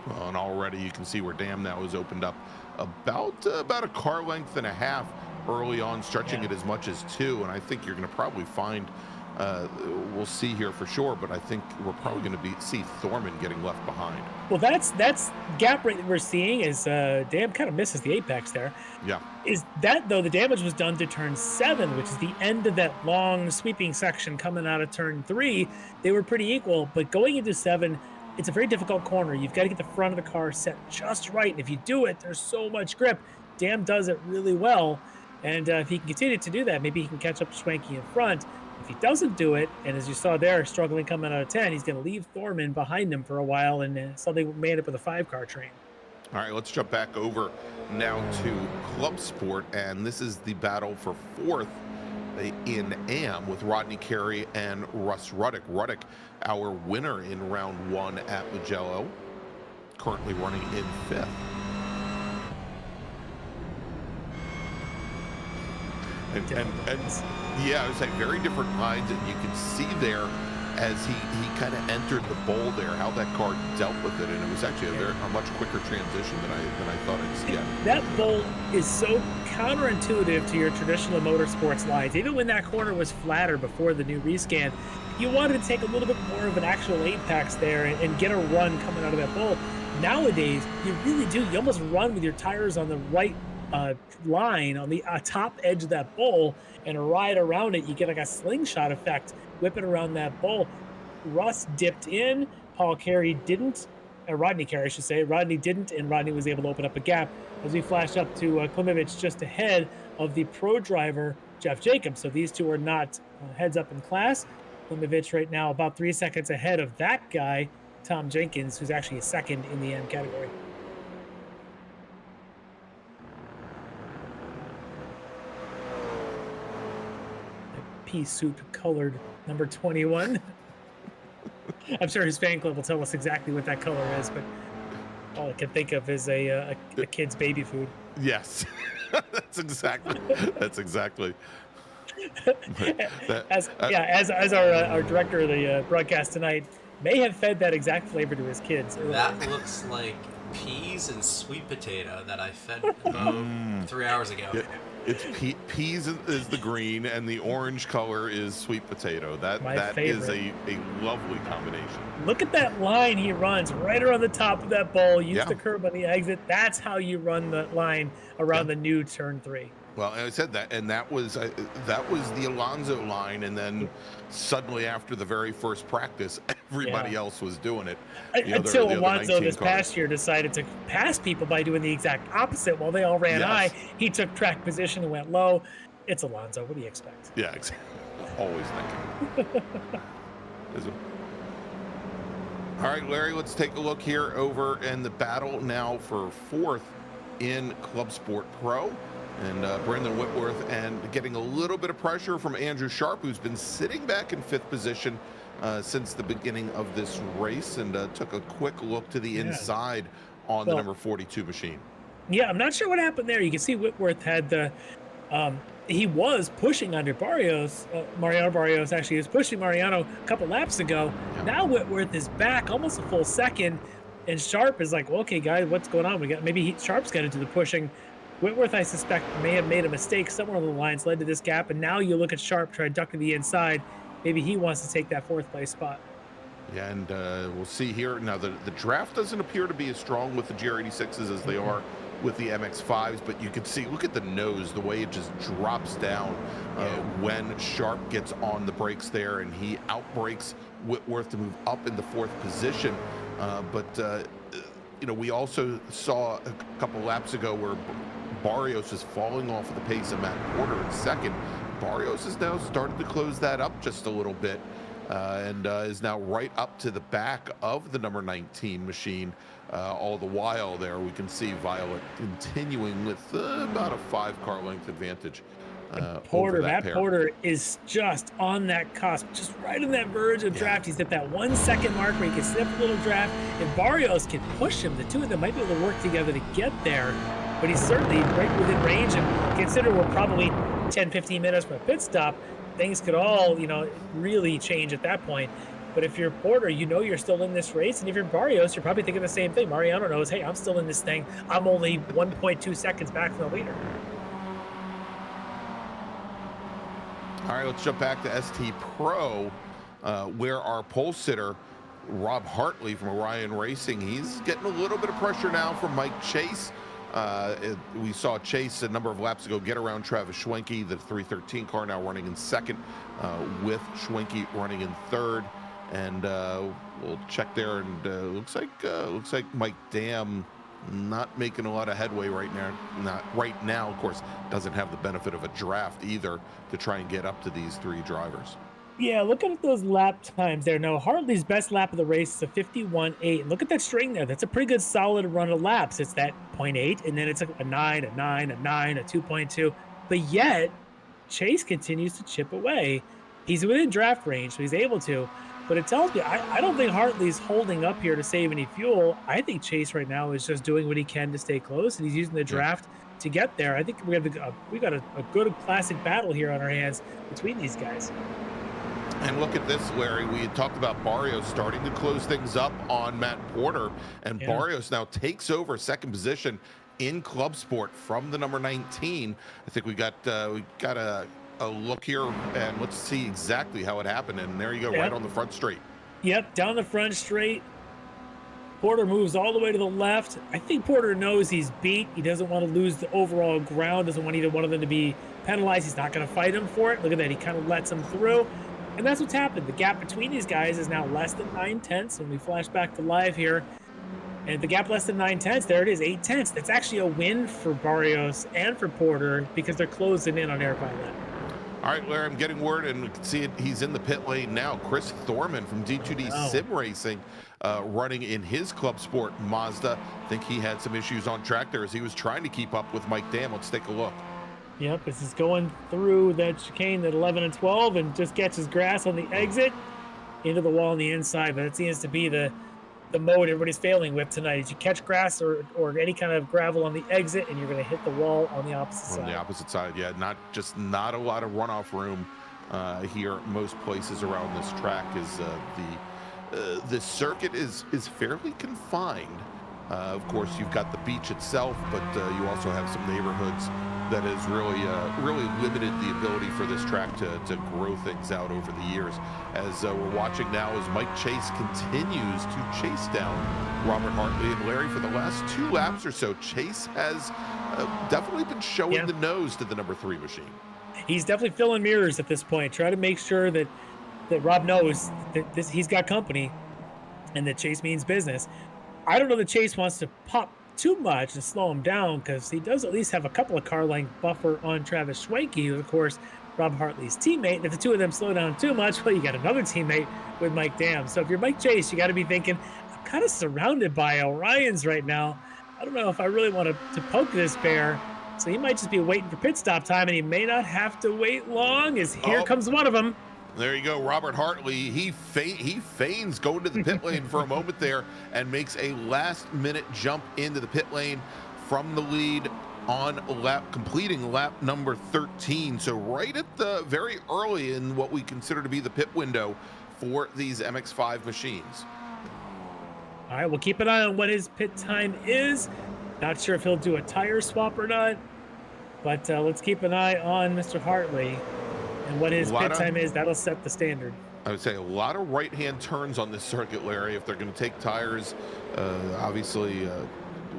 Well, and already you can see where Dam now has opened up about a car length and a half early on, stretching it as much as 2. And I think you're going to probably find, we'll see here for sure, but I think we're probably going to see Thorman getting left behind. Well, that's gap rate that we're seeing is Dam kind of misses the apex there. Yeah. Is that, though, the damage was done to turn 7, which is the end of that long sweeping section coming out of turn 3. They were pretty equal, but going into 7, it's a very difficult corner. You've got to get the front of the car set just right. And if you do it, there's so much grip. Dam does it really well. And if he can continue to do that, maybe he can catch up to Schwenke in front. If he doesn't do it, and as you saw there, struggling coming out of 10, he's going to leave Thorman behind him for a while, and something may end up with a 5-car train. All right, let's jump back over now to Club Sport, and this is the battle for 4th in AM with Rodney Carey and Russ Ruddick. Ruddick, our winner in round 1 at Mugello, currently running in 5th. And yeah, I would say very different lines, and you can see there as he kind of entered the bowl there, how that car dealt with it, and it was actually a much quicker transition than I thought I'd see. That bowl is so counterintuitive to your traditional motorsports lines. Even when that corner was flatter before the new rescan, you wanted to take a little bit more of an actual apex there and get a run coming out of that bowl. Nowadays, you really do. You almost run with your tires on the right line on the top edge of that bowl and ride around it. You get like a slingshot effect whipping around that bowl. Russ dipped in, Rodney Carey, I should say. Rodney didn't, and Rodney was able to open up a gap as we flashed up to Klimovich just ahead of the pro driver, Jeff Jacobs. So these two are not heads up in class. Klimovich right now about 3 seconds ahead of that guy, Tom Jenkins, who's actually a second in the M category. Pea soup colored number 21. I'm sure his fan club will tell us exactly what that color is, but all I can think of is a kid's baby food. Yes, that's exactly. As our director of the broadcast tonight may have fed that exact flavor to his kids. That looks like peas and sweet potato that I fed about 3 hours ago. Yeah. It's peas is the green, and the orange color is sweet potato. That is a lovely combination. Look at that line he runs right around the top of that bowl. Use the curb on the exit. That's how you run the line around the new turn 3. Well, I said that, and that was the Alonso line, and then suddenly after the very first practice, everybody else was doing it. Until Alonso this past year decided to pass people by doing the exact opposite. While they all ran high, he took track position and went low. It's Alonso. What do you expect? Yeah, exactly. Always thinking. All right, Larry, let's take a look here over in the battle now for 4th in Club Sport Pro. And Brendan Whitworth and getting a little bit of pressure from Andrew Sharp, who's been sitting back in 5th position since the beginning of this race, and took a quick look to the inside on the number 42 machine. Yeah, I'm not sure what happened there. You can see Whitworth had the he was pushing under Barrios. Mariano Barrios actually was pushing Mariano a couple laps ago. Yeah. Now Whitworth is back almost a full second, and Sharp is like, well, okay, guys, what's going on? Sharp's got to do the pushing. Whitworth, I suspect, may have made a mistake somewhere on the lines, led to this gap, and now you look at Sharp try to duck to the inside. Maybe he wants to take that 4th place spot. Yeah, and we'll see here. Now, the draft doesn't appear to be as strong with the GR86s as they are with the MX-5s, but you can see, look at the nose, the way it just drops down when Sharp gets on the brakes there, and he outbrakes Whitworth to move up in the 4th position. You know, we also saw a couple laps ago where Barrios is falling off of the pace of Matt Porter in 2nd. Barrios has now started to close that up just a little bit, and is now right up to the back of the number 19 machine. All the while there, we can see Violet continuing with about a 5-car length advantage. Matt Porter is just on that cusp, just right on that verge of draft. He's at that 1 second mark where he can sniff a little draft, and Barrios can push him. The two of them might be able to work together to get there, but he's certainly right within range. And consider we're probably 10-15 minutes from a pit stop, things could all, you know, really change at that point. But if you're Porter, you know you're still in this race, and if you're Barrios, you're probably thinking the same thing. Mariano knows, hey, I'm still in this thing. I'm only 1.2 seconds back from the leader. All right, let's jump back to ST Pro, where our pole sitter, Rob Hartley from Orion Racing, he's getting a little bit of pressure now from Mike Chase. We saw Chase a number of laps ago get around Travis Schwenke, the 313 car, now running in 2nd, with Schwenke running in 3rd. And we'll check there, and looks like Mike Dam not making a lot of headway right now. Of course, doesn't have the benefit of a draft either to try and get up to these 3 drivers. Yeah, look at those lap times there. No, Hartley's best lap of the race is a 51.8. Look at that string there. That's a pretty good solid run of laps. It's that 0.8, and then it's a 9, a 9, a 9, a 2.2. But yet, Chase continues to chip away. He's within draft range, so he's able to. But it tells me, I don't think Hartley's holding up here to save any fuel. I think Chase right now is just doing what he can to stay close, and he's using the draft to get there. I think we got a good classic battle here on our hands between these guys. And look at this, Larry. We had talked about Barrios starting to close things up on Matt Porter, and Barrios now takes over 2nd position in Club Sport from the number 19. I think we got a look here, and let's see exactly how it happened. And there you go, right on the front straight. Yep, down the front straight. Porter moves all the way to the left. I think Porter knows he's beat. He doesn't want to lose the overall ground, doesn't want either one of them to be penalized. He's not going to fight him for it. Look at that, he kind of lets him through. And that's what's happened. The gap between these guys is now less than 9/10. When we flash back to live here, and the gap less than 9/10, there it is, 8/10. That's actually a win for Barrios and for Porter because they're closing in on Eric Violet. All right, Larry, I'm getting word, and we can see it. He's in the pit lane now. Chris Thorman from D2D Sim Racing, running in his Club Sport Mazda. I think he had some issues on track there as he was trying to keep up with Mike Dam. Let's take a look. Yep, this is going through that chicane at 11 and 12 and just catches grass on the exit into the wall on the inside. But it seems to be the mode everybody's failing with tonight. Is you catch grass or any kind of gravel on the exit, and you're going to hit the wall on the opposite side. On the opposite side, yeah. Not a lot of runoff room here. Most places around this track is the circuit is fairly confined. Of course, you've got the beach itself, but you also have some neighborhoods that has really limited the ability for this track to grow things out over the years. As we're watching now as Mike Chase continues to chase down Robert Hartley. And Larry, for the last 2 laps or so, Chase has definitely been showing the nose to the number 3 machine. He's definitely filling mirrors at this point. Try to make sure that Rob knows that he's got company and that Chase means business. I don't know that Chase wants to pop too much and slow him down because he does at least have a couple of car length buffer on Travis Schwenke, who of course Rob Hartley's teammate. And if the two of them slow down too much, well, you got another teammate with Mike Dam. So if you're Mike Chase, you got to be thinking, I'm kind of surrounded by Orions right now. I don't know if I really want to poke this bear. So he might just be waiting for pit stop time, and he may not have to wait long, as here comes one of them. There you go, Robert Hartley. He feigns going to the pit lane for a moment there and makes a last-minute jump into the pit lane from the lead on completing lap number 13. So right at the very early in what we consider to be the pit window for these MX-5 machines. All right, we'll keep an eye on what his pit time is. Not sure if he'll do a tire swap or not, but let's keep an eye on Mr. Hartley and what his pit time is. That'll set the standard. I would say a lot of right-hand turns on this circuit, Larry. If they're going to take tires, obviously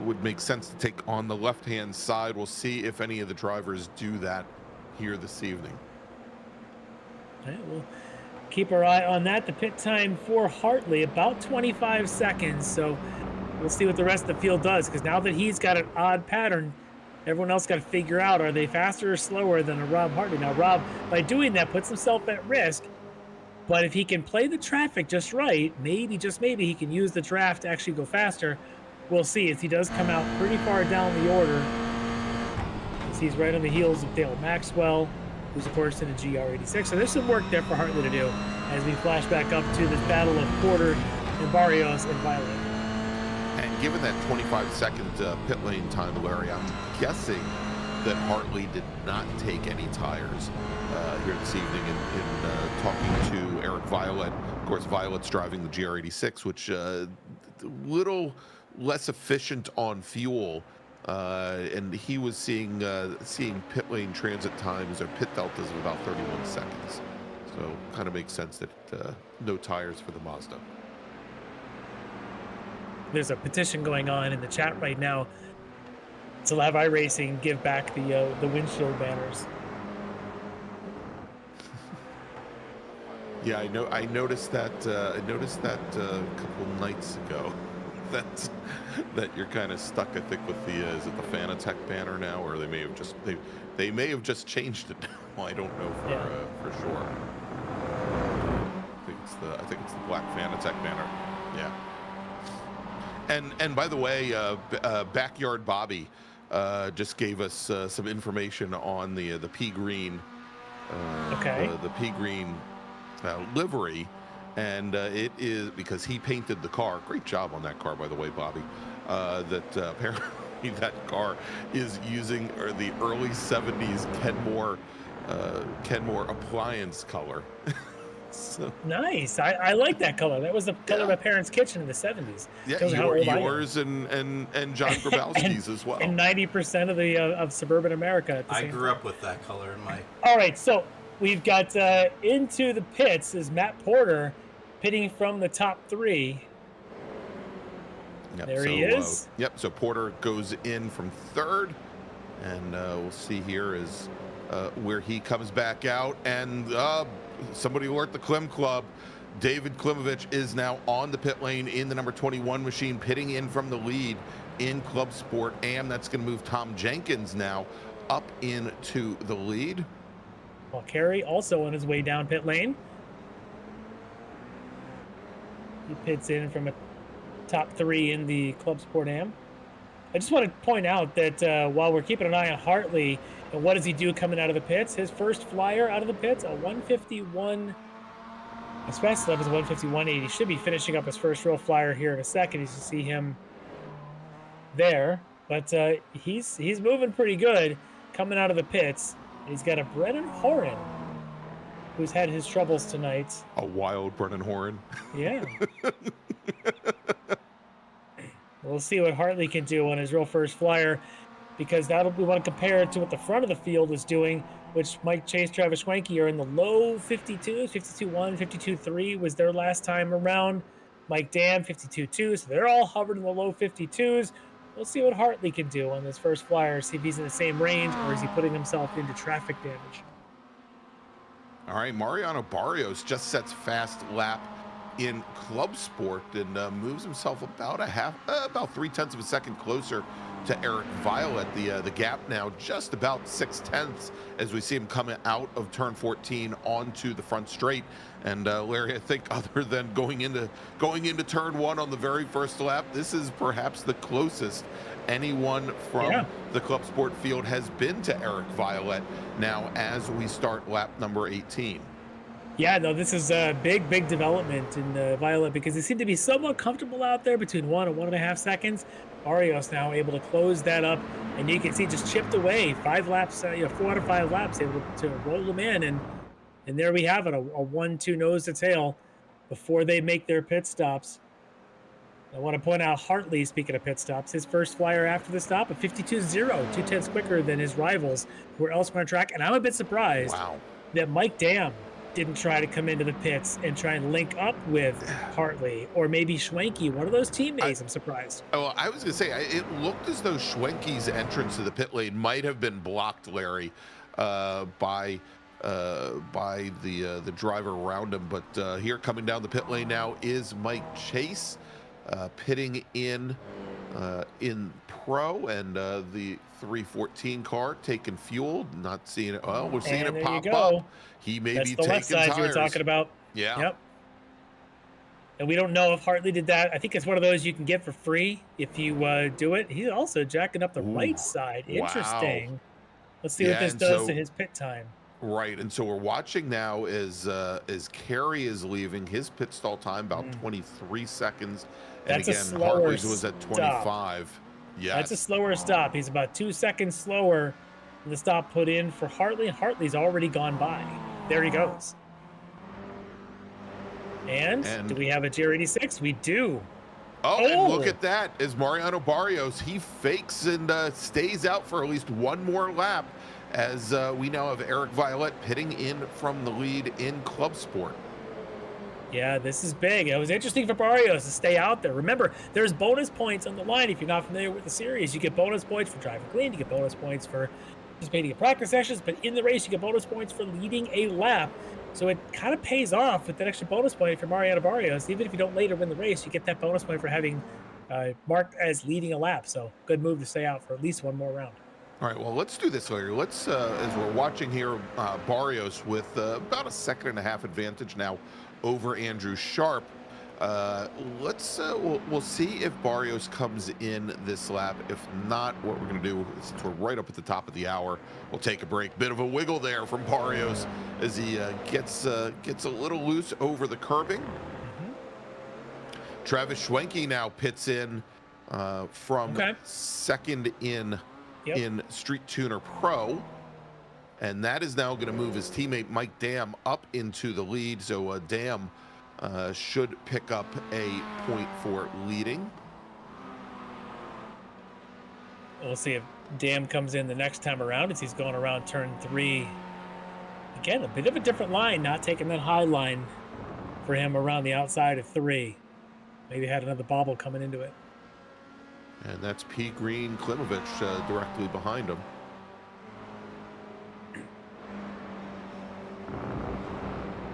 would make sense to take on the left-hand side. We'll see if any of the drivers do that here this evening. All right, we'll keep our eye on that. The pit time for Hartley, about 25 seconds. So we'll see what the rest of the field does, because now that he's got an odd pattern, everyone else got to figure out, are they faster or slower than a Rob Hartley? Now, Rob, by doing that, puts himself at risk. But if he can play the traffic just right, maybe, just maybe, he can use the draft to actually go faster. We'll see, as he does come out pretty far down the order. As he's right on the heels of Dale Maxwell, who's, of course, in a GR86. So there's some work there for Hartley to do as we flash back up to this battle of Porter and Barrios and Violet. And given that 25-second pit lane time, Larry, I'm guessing that Hartley did not take any tires here this evening in talking to Eric Violet. Of course, Violet's driving the GR86, which a little less efficient on fuel, and he was seeing pit lane transit times or pit deltas of about 31 seconds. So kind of makes sense that no tires for the Mazda. There's a petition going on in the chat right now to have iRacing give back the windshield banners. Yeah, I noticed that. I noticed that a couple nights ago. That you're kind of stuck, I think, with the is it the Fanatec banner now, or they may have just changed it. Well, I don't know for sure. I think it's the black Fanatec banner. Yeah. And by the way, Backyard Bobby just gave us some information on the pea green. The pea green livery. And it is because he painted the car. Great job on that car, by the way, Bobby. Apparently that car is using the early 70s Kenmore appliance color. So, nice. I like that color. That was the color of my parents' kitchen in the 70s. Yeah, yours and John Grabowski's as well. And 90% of the of suburban America. I grew up with that color in my. All right, so we've got into the pits is Matt Porter pitting from the top three. Yep, there he is. So Porter goes in from third, and we'll see here is where he comes back out. And somebody alert the Klim Club. David Klimovich is now on the pit lane in the number 21 machine, pitting in from the lead in Club Sport AM. That's going to move Tom Jenkins now up into the lead. Well, Kerry also on his way down pit lane. He pits in from a top three in the Club Sport AM. I just want to point out that while we're keeping an eye on Hartley and what does he do coming out of the pits, his first flyer out of the pits, a 151, his fastest lap is a 151.8. He should be finishing up his first real flyer here in a second. You can see him there, but he's moving pretty good coming out of the pits. And he's got a Brennan Horan, who's had his troubles tonight. A wild Brennan Horan. Yeah. We'll see what Hartley can do on his real first flyer, because we want to compare it to what the front of the field is doing, which Mike Chase, Travis Schwenke are in the low 52s, 52.1, 52.3 was their last time around. Mike Dam, 52.2, so they're all hovered in the low 52s. We'll see what Hartley can do on this first flyer, see if he's in the same range, or is he putting himself into traffic damage. All right, Mariano Barrios just sets fast lap in club sport and moves himself about about 0.3 of a second closer to Eric Violet. The gap now just about 0.6 as we see him coming out of turn 14 onto the front straight. And Larry, I think other than going into turn 1 on the very first lap, this is perhaps the closest anyone from the club sport field has been to Eric Violet now as we start lap number 18. Yeah, no, this is a big development in Violet because they seem to be somewhat comfortable out there between 1 and 1.5 seconds. Barrios now able to close that up, and you can see just chipped away 5 laps, 4 out of 5 laps, able to roll them in, and there we have it, a 1-2 nose to tail before they make their pit stops. I want to point out Hartley, speaking of pit stops, his first flyer after the stop, a 52.0, 0.2 quicker than his rivals who are elsewhere on track, and I'm a bit surprised that Mike Dam didn't try to come into the pits and try and link up with Hartley or maybe Schwenke, one of those teammates. I'm surprised. Oh, I was going to say, it looked as though Schwenke's entrance to the pit lane might have been blocked, Larry, by the driver around him. But here coming down the pit lane now is Mike Chase, pitting in pro, and the 314 car taking fuel. Not seeing it. Well, we're seeing it pop up. He may be taking tires. That's the left side you were talking about. Yeah. Yep. And we don't know if Hartley did that. I think it's one of those you can get for free if you do it. He's also jacking up the right side. Interesting. Wow. Let's see what this does to his pit time. Right, and so we're watching now as Carey is leaving, his pit stall time about 23 seconds. And that's again, Hartley's was at 25. Yeah, that's a slower stop. He's about 2 seconds slower than the stop put in for Hartley. Hartley's already gone by. There he goes. And do we have a GR86? We do. Oh, and look at that. As Mariano Barrios, he fakes and stays out for at least one more lap as we now have Eric Violet pitting in from the lead in club sport. Yeah, this is big. It was interesting for Barrios to stay out there. Remember, there's bonus points on the line if you're not familiar with the series. You get bonus points for driving clean. You get bonus points for participating in practice sessions. But in the race, you get bonus points for leading a lap. So it kind of pays off with that extra bonus point for Mariano Barrios. Even if you don't later win the race, you get that bonus point for having marked as leading a lap. So good move to stay out for at least one more round. All right, well, let's do this, Larry. Let's, as we're watching here, Barrios with about a 1.5 second advantage now over Andrew Sharp. We'll see if Barrios comes in this lap. If not, what we're going to do, since we're right up at the top of the hour, we'll take a break. Bit of a wiggle there from Barrios as he gets a little loose over the curbing. Travis Schwenke now pits in from second in Street Tuner Pro, and that is now going to move his teammate Mike Dam up into the lead. So Dam should pick up a point for leading. We'll see if Dam comes in the next time around as he's going around turn 3. Again, a bit of a different line, not taking that high line for him around the outside of 3. Maybe had another bobble coming into it. And that's P. Green Klimovich directly behind him.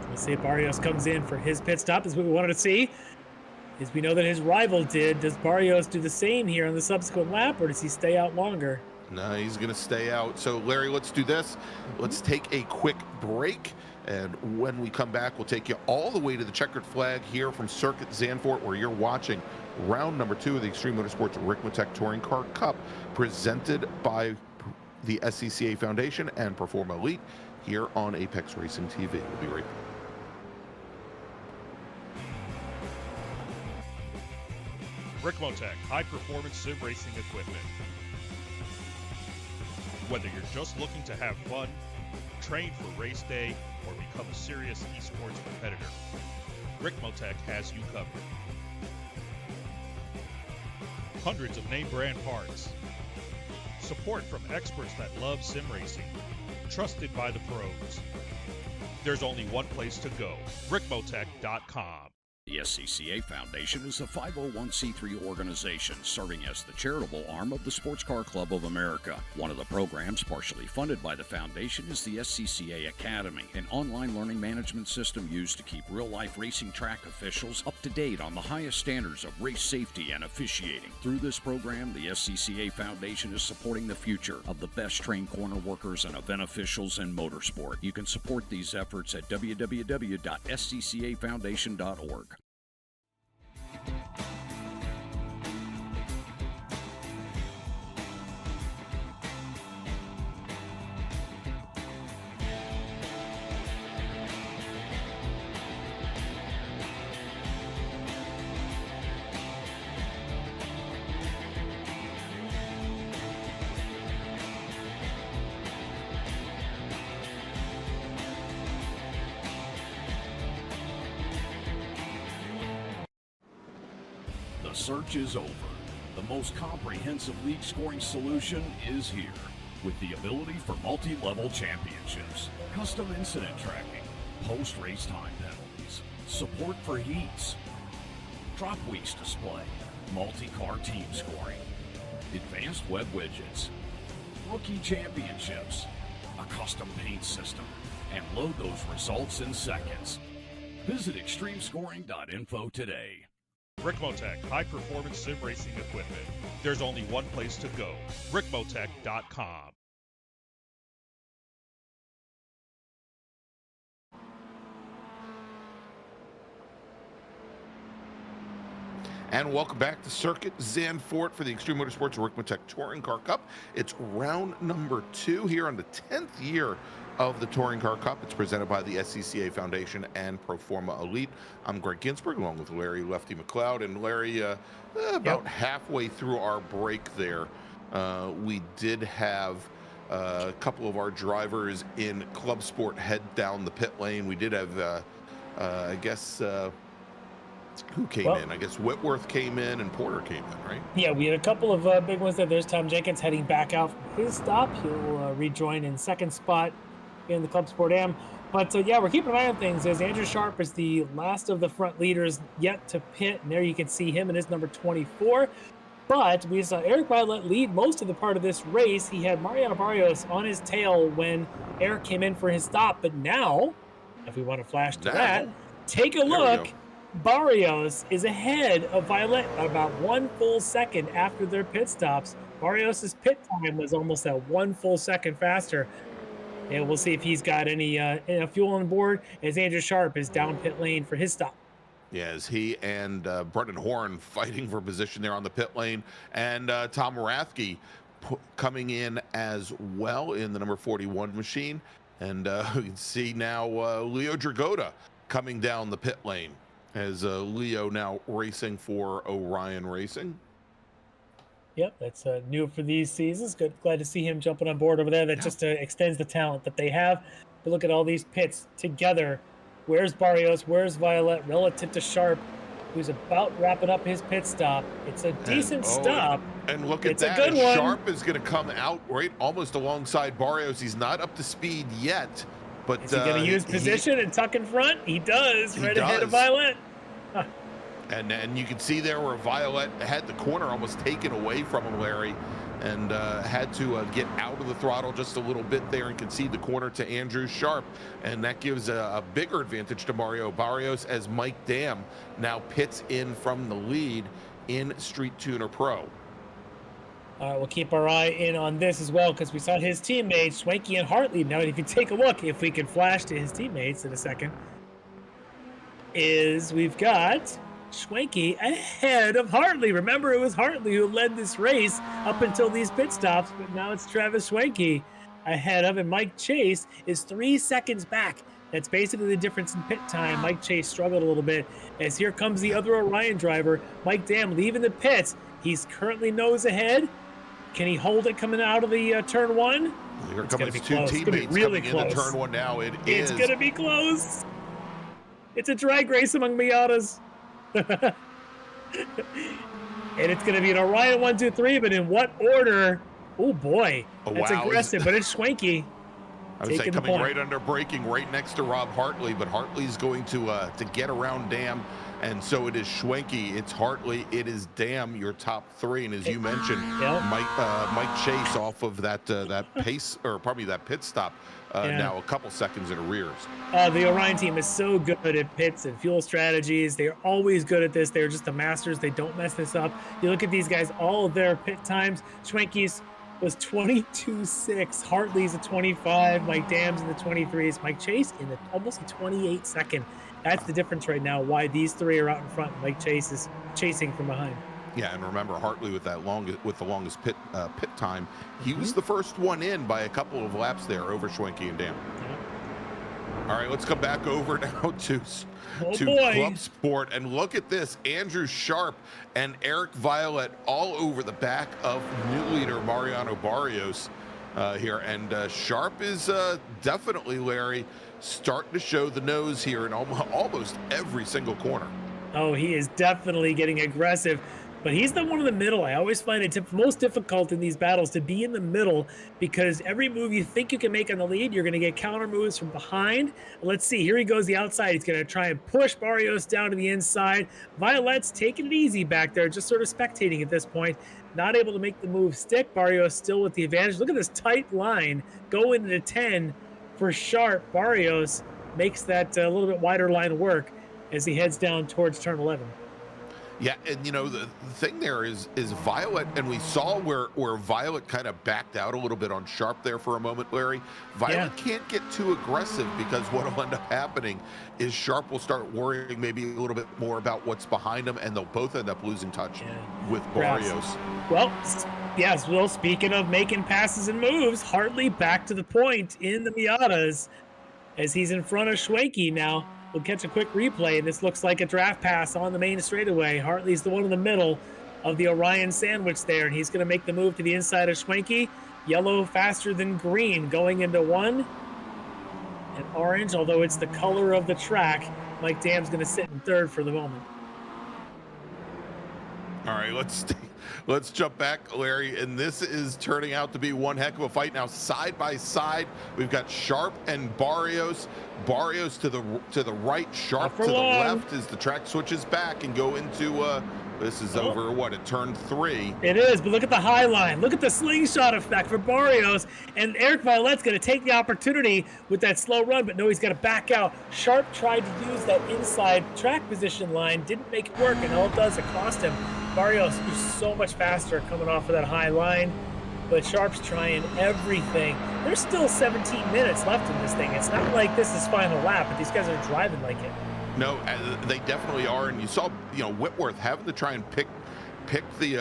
We'll see if Barrios comes in for his pit stop, is what we wanted to see. As we know that his rival did. Does Barrios do the same here on the subsequent lap, or does he stay out longer? No, he's going to stay out. So, Larry, let's do this. Let's take a quick break. And when we come back, we'll take you all the way to the checkered flag here from Circuit Zandvoort, where you're watching round number 2 of the Extreme Motorsports Ricmotech Touring Car Cup, presented by the SCCA Foundation and Perform Elite here on Apex Racing TV. We'll be right back. Ricmotech, high-performance sim racing equipment. Whether you're just looking to have fun, train for race day, or become a serious esports competitor, Ricmotech has you covered. Hundreds of name brand parts. Support from experts that love sim racing. Trusted by the pros. There's only one place to go, ricmotech.com. The SCCA Foundation is a 501c3 organization serving as the charitable arm of the Sports Car Club of America. One of the programs partially funded by the foundation is the SCCA Academy, an online learning management system used to keep real-life racing track officials up to date on the highest standards of race safety and officiating. Through this program, the SCCA Foundation is supporting the future of the best trained corner workers and event officials in motorsport. You can support these efforts at www.sccafoundation.org. The search is over. The most comprehensive league scoring solution is here, with the ability for multi-level championships, custom incident tracking, post-race time penalties, support for heats, drop weeks display, multi-car team scoring, advanced web widgets, rookie championships, a custom paint system, and load those results in seconds. Visit extremescoring.info today. Ricmotech, high-performance sim racing equipment. There's only one place to go, ricmotech.com. And welcome back to Circuit Zandvoort for the Extreme Motorsports Ricmotech Touring Car Cup. It's round number 2 here on the 10th year of the Touring Car Cup. It's presented by the SCCA Foundation and Proforma Elite. I'm Greg Ginsberg, along with Larry Lefty McLeod. And Larry, about halfway through our break there, we did have a couple of our drivers in Club Sport head down the pit lane. We did have, I guess, who came in? I guess Whitworth came in and Porter came in, right? Yeah, we had a couple of big ones there. There's Tom Jenkins heading back out from his stop. He'll rejoin in second spot in the Club Sport Am. But yeah, we're keeping an eye on things as Andrew Sharp is the last of the front leaders yet to pit. And there you can see him in his number 24. But we saw Eric Violet lead most of the part of this race. He had Mariano Barrios on his tail when Eric came in for his stop. But now, if we want to flash to that, take a look. Barrios is ahead of Violet about 1 full second after their pit stops. Barrios' pit time was almost at 1 full second faster. And we'll see if he's got any fuel on board as Andrew Sharp is down pit lane for his stop. Yeah, as he and Brendan Horn fighting for position there on the pit lane. And Tom Rathke coming in as well in the number 41 machine. And you can see now Leo Dragota coming down the pit lane as Leo now racing for Orion Racing. Yep, that's new for these seasons. Glad to see him jumping on board over there. That just extends the talent that they have. But look at all these pits together. Where's Barrios? Where's Violet relative to Sharp, who's about wrapping up his pit stop? It's a decent stop. And look at that. It's a good one. Sharp is going to come out right almost alongside Barrios. He's not up to speed yet. But is he going to use position and tuck in front? He does, right ahead of Violet. Huh. And you can see there where Violet had the corner almost taken away from him, Larry, and had to get out of the throttle just a little bit there and concede the corner to Andrew Sharp. And that gives a bigger advantage to Mario Barrios as Mike Dam now pits in from the lead in Street Tuner Pro. All right, we'll keep our eye in on this as well because we saw his teammates, Schwenke and Hartley. Now, if you take a look, if we can flash to his teammates in a second, we've got Schwenke ahead of Hartley. Remember, it was Hartley who led this race up until these pit stops, but now it's Travis Schwenke ahead of him. Mike Chase is 3 seconds back. That's basically the difference in pit time. Mike Chase struggled a little bit as here comes the other Orion driver, Mike Dam, leaving the pits. He's currently nose ahead. Can he hold it coming out of the turn one? Here come his two teammates really coming into turn one now. It's going to be close. It's a drag race among Miatas. And it's going to be an Orion 1, 2, 3, but in what order? Oh boy, that's aggressive, but it's Schwenke. I would say coming right under braking, right next to Rob Hartley, but Hartley's going to get around Dam and so it is Schwenke, it's Hartley, it is Dam, your top three, and as you mentioned, Mike Chase off of that pace, or probably that pit stop, now a couple seconds in arrears. The Orion team is so good at pits and fuel strategies. They're always good at this. They're just the masters. They don't mess this up. You look at these guys, all of their pit times. Schwenke's was 22.6. Hartley's a 25. Mike Dam's in the 23s. Mike Chase in the almost a 28 second. That's the difference right now, why these three are out in front. Mike Chase is chasing from behind. Yeah, and remember Hartley with the longest pit time. He was the first one in by a couple of laps there over Schwenke and Dam. All right, let's come back over now to Club Sport and look at this. Andrew Sharp and Eric Violet all over the back of new leader Mariano Barrios here, and Sharp is definitely, Larry, starting to show the nose here in almost every single corner. Oh, he is definitely getting aggressive. But he's the one in the middle. I always find it most difficult in these battles to be in the middle, because every move you think you can make on the lead, you're going to get counter moves from behind. Let's see. Here he goes the outside. He's going to try and push Barrios down to the inside. Violet's taking it easy back there, just sort of spectating at this point. Not able to make the move stick. Barrios still with the advantage. Look at this tight line going into 10 for Sharp. Barrios makes that a little bit wider line work as he heads down towards turn 11. Yeah, and you know, the thing there is Violet, and we saw where Violet kind of backed out a little bit on Sharp there for a moment, Larry. Violet can't get too aggressive, because what will end up happening is Sharp will start worrying maybe a little bit more about what's behind them, and they'll both end up losing touch with Barrios. Well, yes, well, speaking of making passes and moves, Hartley back to the point in the Miatas as he's in front of Schwenke now. We'll catch a quick replay. This looks like a draft pass on the main straightaway. Hartley's the one in the middle of the Orion sandwich there, and he's going to make the move to the inside of Schwenke. Yellow faster than green going into one. And orange, although it's the color of the track, Mike Dam's going to sit in third for the moment. All right, let's jump back, Larry, and this is turning out to be one heck of a fight. Now, side by side, we've got Sharp and Barrios. Barrios to the right, Sharp to the left as the track switches back and go into this is over at turn 3. It is, but look at the high line. Look at the slingshot effect for Barrios, and Eric Violet's going to take the opportunity with that slow run, but no, he's got to back out. Sharp tried to use that inside track position line, didn't make it work, and all it does, it cost him. Barrios is so much faster coming off of that high line, but Sharp's trying everything. There's still 17 minutes left in this thing. It's not like this is final lap, but these guys are driving like it. No, they definitely are, and you saw, Whitworth having to try and pick the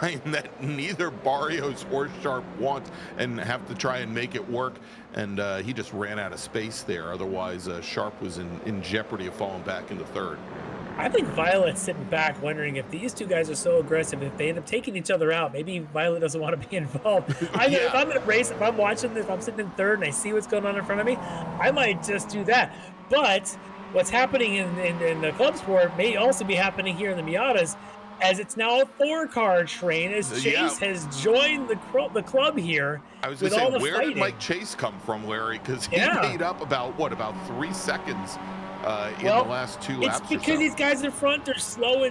line that neither Barrios or Sharp want, and have to try and make it work, and he just ran out of space there. Otherwise, Sharp was in jeopardy of falling back into third. I think Violet's sitting back wondering if these two guys are so aggressive, if they end up taking each other out, maybe Violet doesn't want to be involved. If I'm in a race, if I'm watching this, if I'm sitting in third and I see what's going on in front of me, I might just do that. But what's happening in the club sport may also be happening here in the Miatas, as it's now a 4-car train, as Chase has joined the club here. I was going to say, where did Mike Chase come from, Larry? Because he made up about 3 seconds in the last 2 laps. It's because these guys in front are slow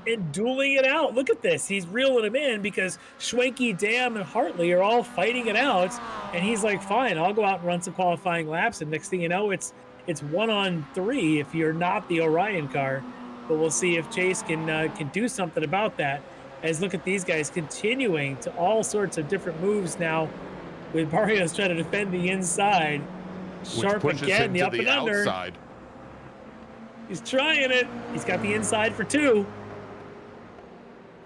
and dueling it out. Look at this. He's reeling them in because Schwenke, Dam, and Hartley are all fighting it out. And he's like, fine, I'll go out and run some qualifying laps. And next thing you know, it's 1-on-3 if you're not the Orion car. But we'll see if Chase can do something about that. As look at these guys continuing to all sorts of different moves now, with Barrios trying to defend the inside. Sharp again, the up and under. Outside. He's trying it. He's got the inside for 2.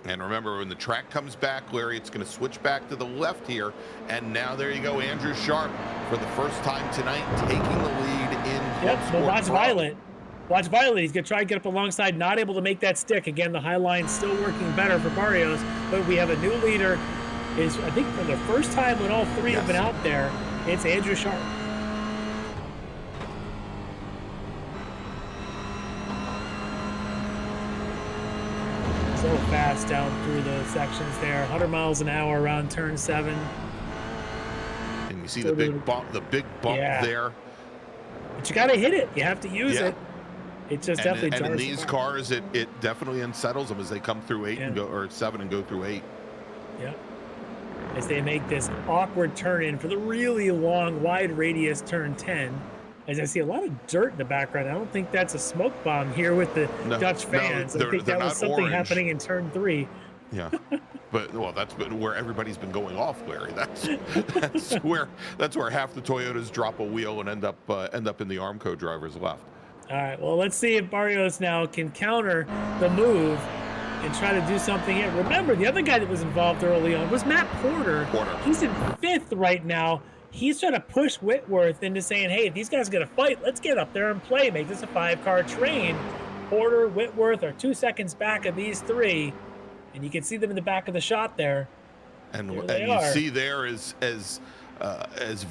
And remember, when the track comes back, Larry, it's going to switch back to the left here. And now there you go, Andrew Sharp, for the first time tonight, taking the lead in Club Sport. Watch Violet. Watch Violet. He's going to try and get up alongside, not able to make that stick. Again, the high line still working better for Barrios. But we have a new leader. I think for the first time when all 3 have been out there, it's Andrew Sharp. So fast down through those sections there, 100 miles an hour around turn 7. And you see the big bump there. But you got to hit it. You have to use it. it just definitely jars and in the these car. cars, it definitely unsettles them as they come through 8 and go, or 7 and go through 8. Yeah. As they make this awkward turn in for the really long, wide radius turn 10. As I see a lot of dirt in the background. I don't think that's a smoke bomb here with the Dutch fans. I think that was something orange. Happening in turn 3. Yeah, but that's been where everybody's been going off, Larry. That's where half the Toyotas drop a wheel and end up in the Armco driver's left. All right, well, let's see if Barrios now can counter the move and try to do something here. Remember, the other guy that was involved early on was Matt Porter. He's in 5th right now. He's trying to push Whitworth into saying, hey, if these guys are going to fight, let's get up there and play. Make this a 5-car train. Porter, Whitworth are 2 seconds back of these 3. And you can see them in the back of the shot there. And you see there as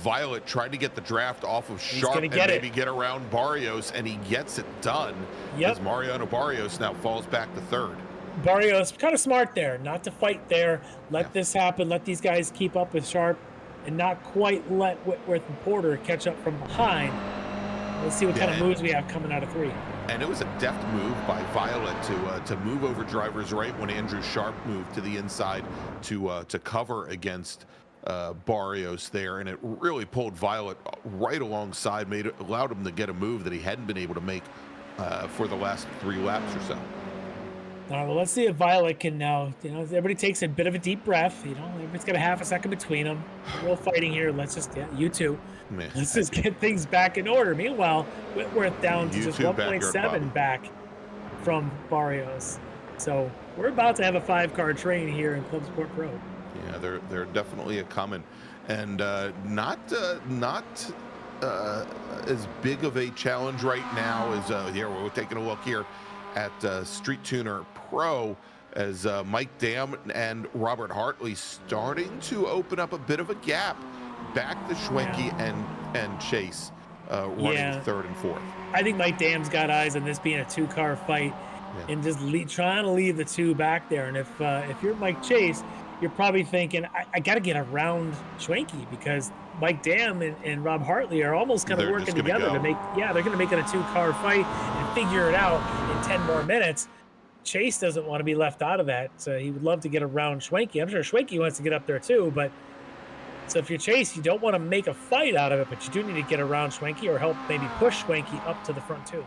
Violet tried to get the draft off of Sharp and maybe get around Barrios, and he gets it done. As Mariano Barrios now falls back to 3rd. Barrios kind of smart there, not to fight there. Let this happen. Let these guys keep up with Sharp and not quite let Whitworth and Porter catch up from behind. Let's see what kind of moves we have coming out of 3. And it was a deft move by Violet to move over driver's right when Andrew Sharp moved to the inside to cover against Barrios there, and it really pulled Violet right alongside, allowed him to get a move that he hadn't been able to make for the last 3 laps or so. All right, well, let's see if Violet can now, everybody takes a bit of a deep breath. Everybody's got a half a second between them. Real fighting here. Let's just, you two. Man. Let's just get things back in order. Meanwhile, Whitworth down to just 1.7 back from Barrios. So we're about to have a 5-car train here in Club Sport Pro. Yeah, they're definitely a coming, and not as big of a challenge right now as here we're taking a look here at Street Tuner Pro as Mike Dam and Robert Hartley starting to open up a bit of a gap back to Schwenke and Chase running 3rd and 4th. I think Mike Dam's got eyes on this being a 2-car fight and just trying to leave the 2 back there. And if you're Mike Chase, you're probably thinking, I got to get around Schwenke because Mike Dam and Rob Hartley are almost kind of working together to make, they're going to make it a 2-car fight and figure it out in 10 more minutes. Chase doesn't want to be left out of that. So he would love to get around Schwenke. I'm sure Schwenke wants to get up there too, but so if you're Chase, you don't want to make a fight out of it, but you do need to get around Schwenke or help maybe push Schwenke up to the front too.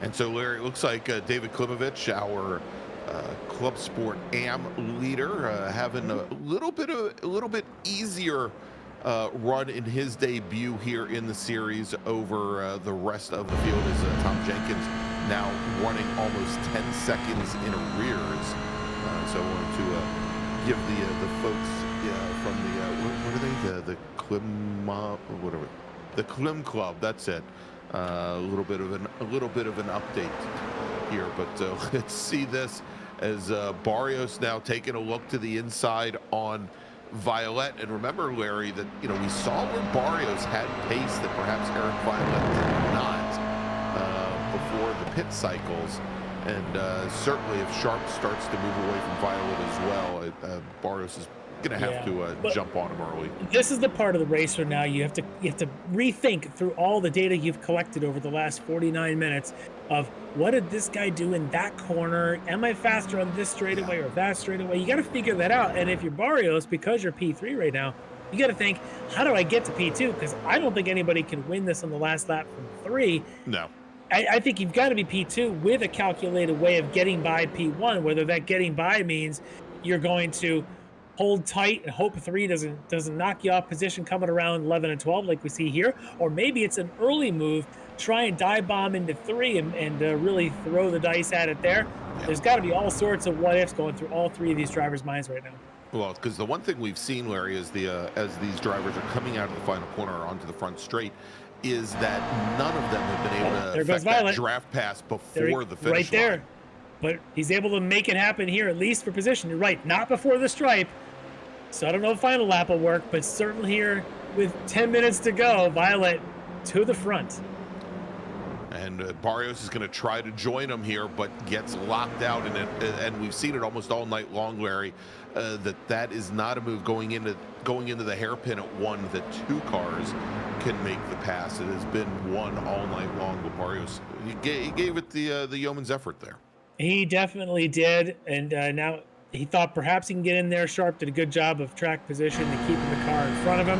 And so, Larry, it looks like David Klimovich, our Club Sport AM leader, having a little bit easier run in his debut here in the series over the rest of the field as Tom Jenkins now running almost 10 seconds in arrears. So I wanted to give the folks from the what are they, the Klim whatever, the Klim Club, that's it, a little bit of an update here. But let's see this as Barrios now taking a look to the inside on Violet. And remember, Larry, that we saw where Barrios had pace that perhaps Eric Violet did not before the pit cycles. And certainly if Sharp starts to move away from Violet as well, Barrios is going to have to jump on him early. This is the part of the race where now you have to rethink through all the data you've collected over the last 49 minutes of what did this guy do in that corner? Am I faster on this straightaway or that straightaway? You got to figure that out. And if you're Barrios, because you're P3 right now, you got to think, how do I get to P2? Because I don't think anybody can win this on the last lap from 3. No. I think you've got to be P2 with a calculated way of getting by P1, whether that getting by means you're going to hold tight and hope 3 doesn't knock you off position coming around 11 and 12 like we see here, or maybe it's an early move, try and dive bomb into 3 and really throw the dice at it there. Yeah. There's got to be all sorts of what ifs going through all 3 of these drivers' minds right now. Well, because the one thing we've seen, Larry, is as these drivers are coming out of the final corner or onto the front straight, is that none of them have been able to affect that draft pass before the finish line. There. But he's able to make it happen here, at least for position. You're right, not before the stripe. So I don't know if final lap will work, but certainly here with 10 minutes to go, Violet to the front. And Barrios is going to try to join him here, but gets locked out in it. And we've seen it almost all night long, Larry, that is not a move going into the hairpin at one that two cars can make the pass. It has been one all night long, but Barrios, he gave it the yeoman's effort there. He definitely did, and now he thought perhaps he can get in there. Sharp did a good job of track position to keeping the car in front of him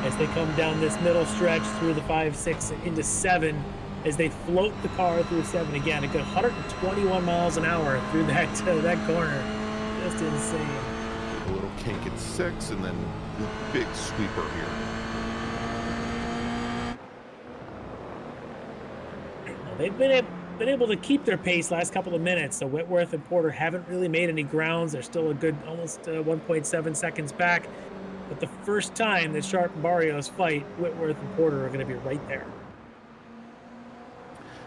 as they come down this middle stretch through the 5, 6, into 7. As they float the car through 7 again, a good 121 miles an hour through that corner. Just insane. A little kink at 6, and then the big sweeper here. Well, they've been able to keep their pace last couple of minutes. So Whitworth and Porter haven't really made any grounds. They're still a good almost 1.7 seconds back. But the first time that Sharp and Barrios fight, Whitworth and Porter are going to be right there.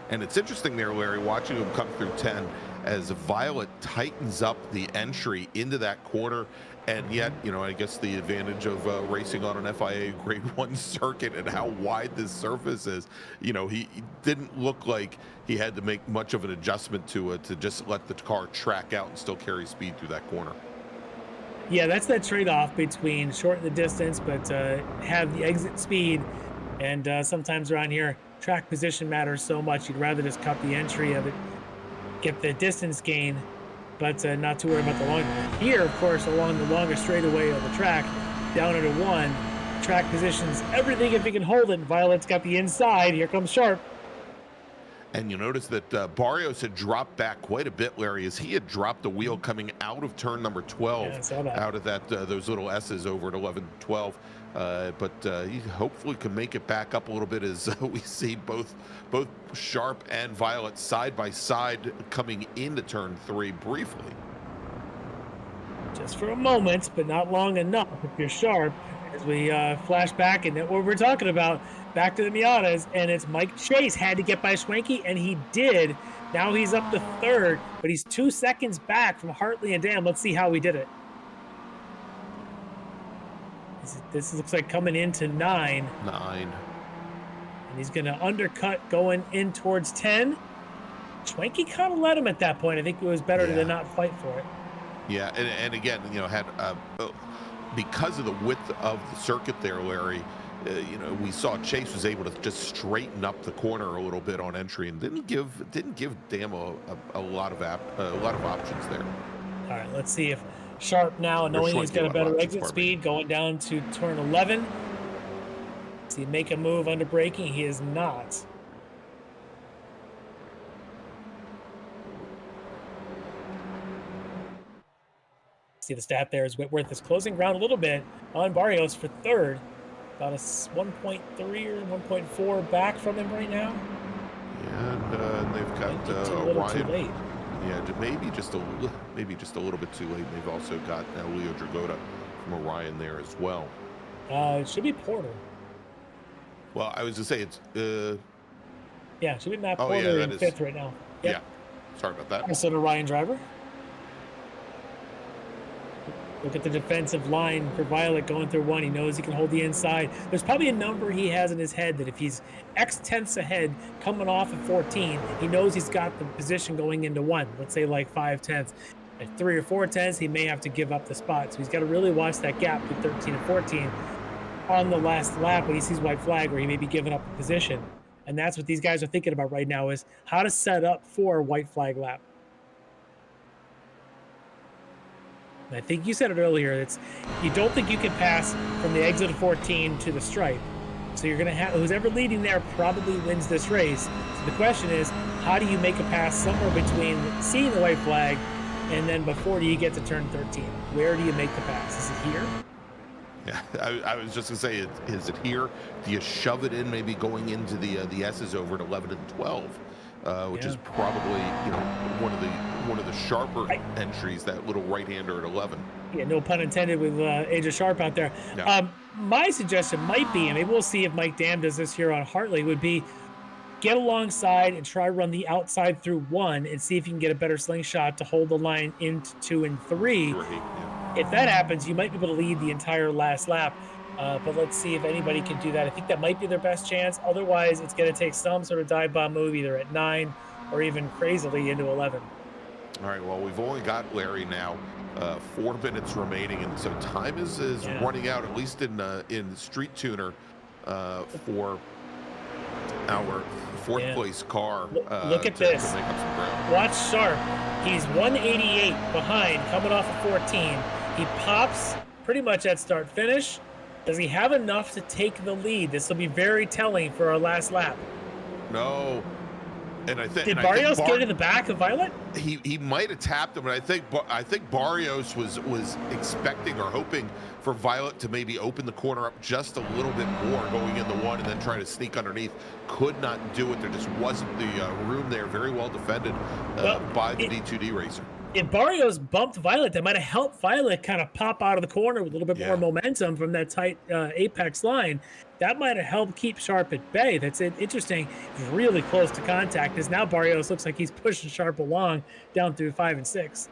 And it's interesting there, Larry, watching him come through 10 as Violet tightens up the entry into that corner. And yet, you know, I guess the advantage of racing on an FIA Grade 1 circuit and how wide this surface is, you know, he didn't look like he had to make much of an adjustment to it to just let the car track out and still carry speed through that corner. Yeah, that's that trade-off between shorten the distance but have the exit speed. And sometimes around here, track position matters so much. You'd rather just cut the entry of it, get the distance gain, but not to worry about the long. Here, of course, along the longer straightaway of the track, down into 1, track positions everything if he can hold it. Violet's got the inside. Here comes Sharp. And you notice that Barrios had dropped back quite a bit, Larry, as he had dropped the wheel coming out of turn number 12, yeah, I saw that. out of that those little S's over at 11, 12. But he hopefully can make it back up a little bit as we see both Sharp and Violet side by side coming into turn 3 briefly. Just for a moment, but not long enough if you're Sharp. As we flash back and what we're talking about, back to the Miatas, and it's Mike Chase had to get by Schwenke, and he did. Now he's up to 3rd, but he's 2 seconds back from Hartley and Dam. Let's see how he did it. This looks like coming into 9. 9. And he's going to undercut going in towards 10. Schwenke kind of let him at that point. I think it was better to not fight for it. Yeah, and again, you know, had because of the width of the circuit there, Larry, you know, we saw Chase was able to just straighten up the corner a little bit on entry and didn't give Dam a lot of options there. All right, let's see if Sharp now, knowing he's got a better exit speed, going down to turn 11. Does he make a move under braking? He is not. See the stat there is Whitworth is closing ground a little bit on Barrios for 3rd. About a 1.3 or 1.4 back from him right now. Yeah, and they've got a little too Ryan. late. Yeah, maybe just a little bit too late. They've also got Leo Dragotta from Orion there as well. It should be Porter. Well, I was to say it's. Yeah, it should be Matt Porter in 5th right now. Yep. Yeah, sorry about that. Also the Ryan driver. Look at the defensive line for Violet going through 1. He knows he can hold the inside. There's probably a number he has in his head that if he's X tenths ahead coming off at 14, he knows he's got the position going into 1. Let's say like 5 tenths. At 3 or 4 tenths, he may have to give up the spot. So he's got to really watch that gap between 13 and 14 on the last lap when he sees white flag where he may be giving up the position. And that's what these guys are thinking about right now is how to set up for a white flag lap. I think you said it earlier. You don't think you can pass from the exit of 14 to the stripe. So you're going to have who's ever leading there probably wins this race. So the question is, how do you make a pass somewhere between seeing the white flag and then before you get to turn 13? Where do you make the pass? Is it here? Yeah, I was just going to say, is it here? Do you shove it in maybe going into the S's over at 11 and 12? Which is probably, you know, one of the sharper entries, that little right-hander at 11. Yeah, no pun intended with AJ Sharp out there. Yeah. My suggestion might be, and maybe we'll see if Mike Dam does this here on Hartley, would be get alongside and try run the outside through 1 and see if you can get a better slingshot to hold the line into 2 and 3. Yeah. If that happens, you might be able to lead the entire last lap. But let's see if anybody can do that. I think that might be their best chance. Otherwise, it's going to take some sort of dive bomb move either at 9 or even crazily into 11. All right, well, we've only got Larry now 4 minutes remaining, and so time is running out, at least in Street Tuner, for our fourth place car. Look at this. Watch Sharp. He's 188 behind, coming off of 14. He pops pretty much at start finish. Does he have enough to take the lead? This will be very telling for our last lap. No. And I think did Barrios get in the back of Violet? He might have tapped him, and I think Barrios was expecting or hoping for Violet to maybe open the corner up just a little bit more, going in the one and then trying to sneak underneath. Could not do it. There just wasn't the room there. Very well defended by the D2D racer. If Barrios bumped Violet, that might have helped Violet kind of pop out of the corner with a little bit more momentum from that tight apex line. That might have helped keep Sharp at bay. That's interesting. He's really close to contact, because now Barrios looks like he's pushing Sharp along down through 5 and 6.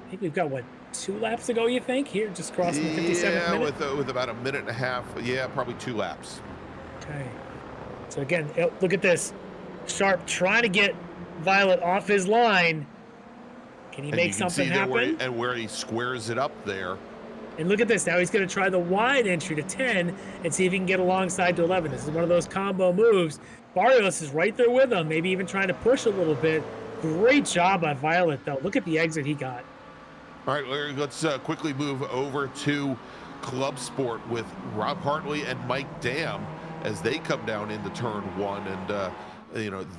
I think we've got, what, 2 laps to go, you think? Here, just crossing the 57th minute? Yeah, with about a minute and a half. Yeah, probably 2 laps. Okay. So again, look at this. Sharp trying to get Violet off his line. Can he make something happen? Where he squares it up there. And look at this. Now he's going to try the wide entry to 10 and see if he can get alongside to 11. This is one of those combo moves. Barrios is right there with him, maybe even trying to push a little bit. Great job by Violet, though. Look at the exit he got. All right, Larry, let's quickly move over to Club Sport with Rob Hartley and Mike Dam as they come down into turn 1. And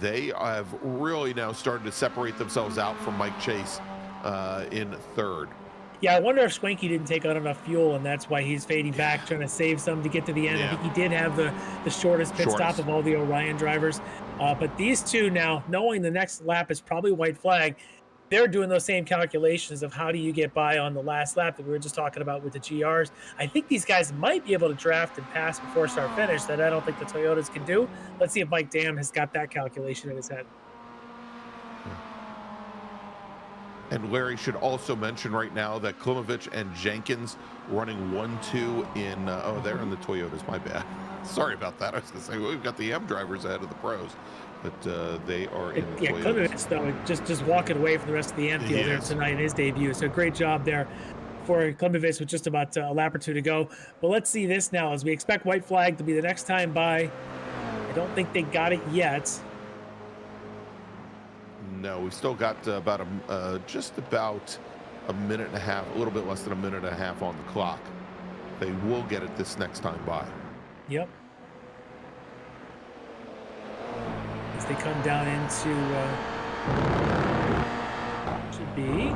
they have really now started to separate themselves out from Mike Chase in 3rd. Yeah, I wonder if Swanky didn't take out enough fuel, and that's why he's fading back, trying to save some to get to the end. I think he did have the shortest pit stop of all the Orion drivers. But these two now, knowing the next lap is probably white flag, they're doing those same calculations of how do you get by on the last lap that we were just talking about with the GRs. I think these guys might be able to draft and pass before start finish that I don't think the Toyotas can do. Let's see if Mike Dam has got that calculation in his head. And Larry should also mention right now that Klimovich and Jenkins running 1-2 in, they're in the Toyotas, my bad. Sorry about that. I was going to say, we've got the M drivers ahead of the pros, but they are in the Toyotas. Klimovich, though, just walking away from the rest of the M field there tonight in his debut. So great job there for Klimovich with just about a lap or 2 to go. But let's see this now, as we expect white flag to be the next time by. I don't think they got it yet. No, we've still got just about a minute and a half, a little bit less than a minute and a half on the clock. They will get it this next time by. Yep. As they come down into, should be,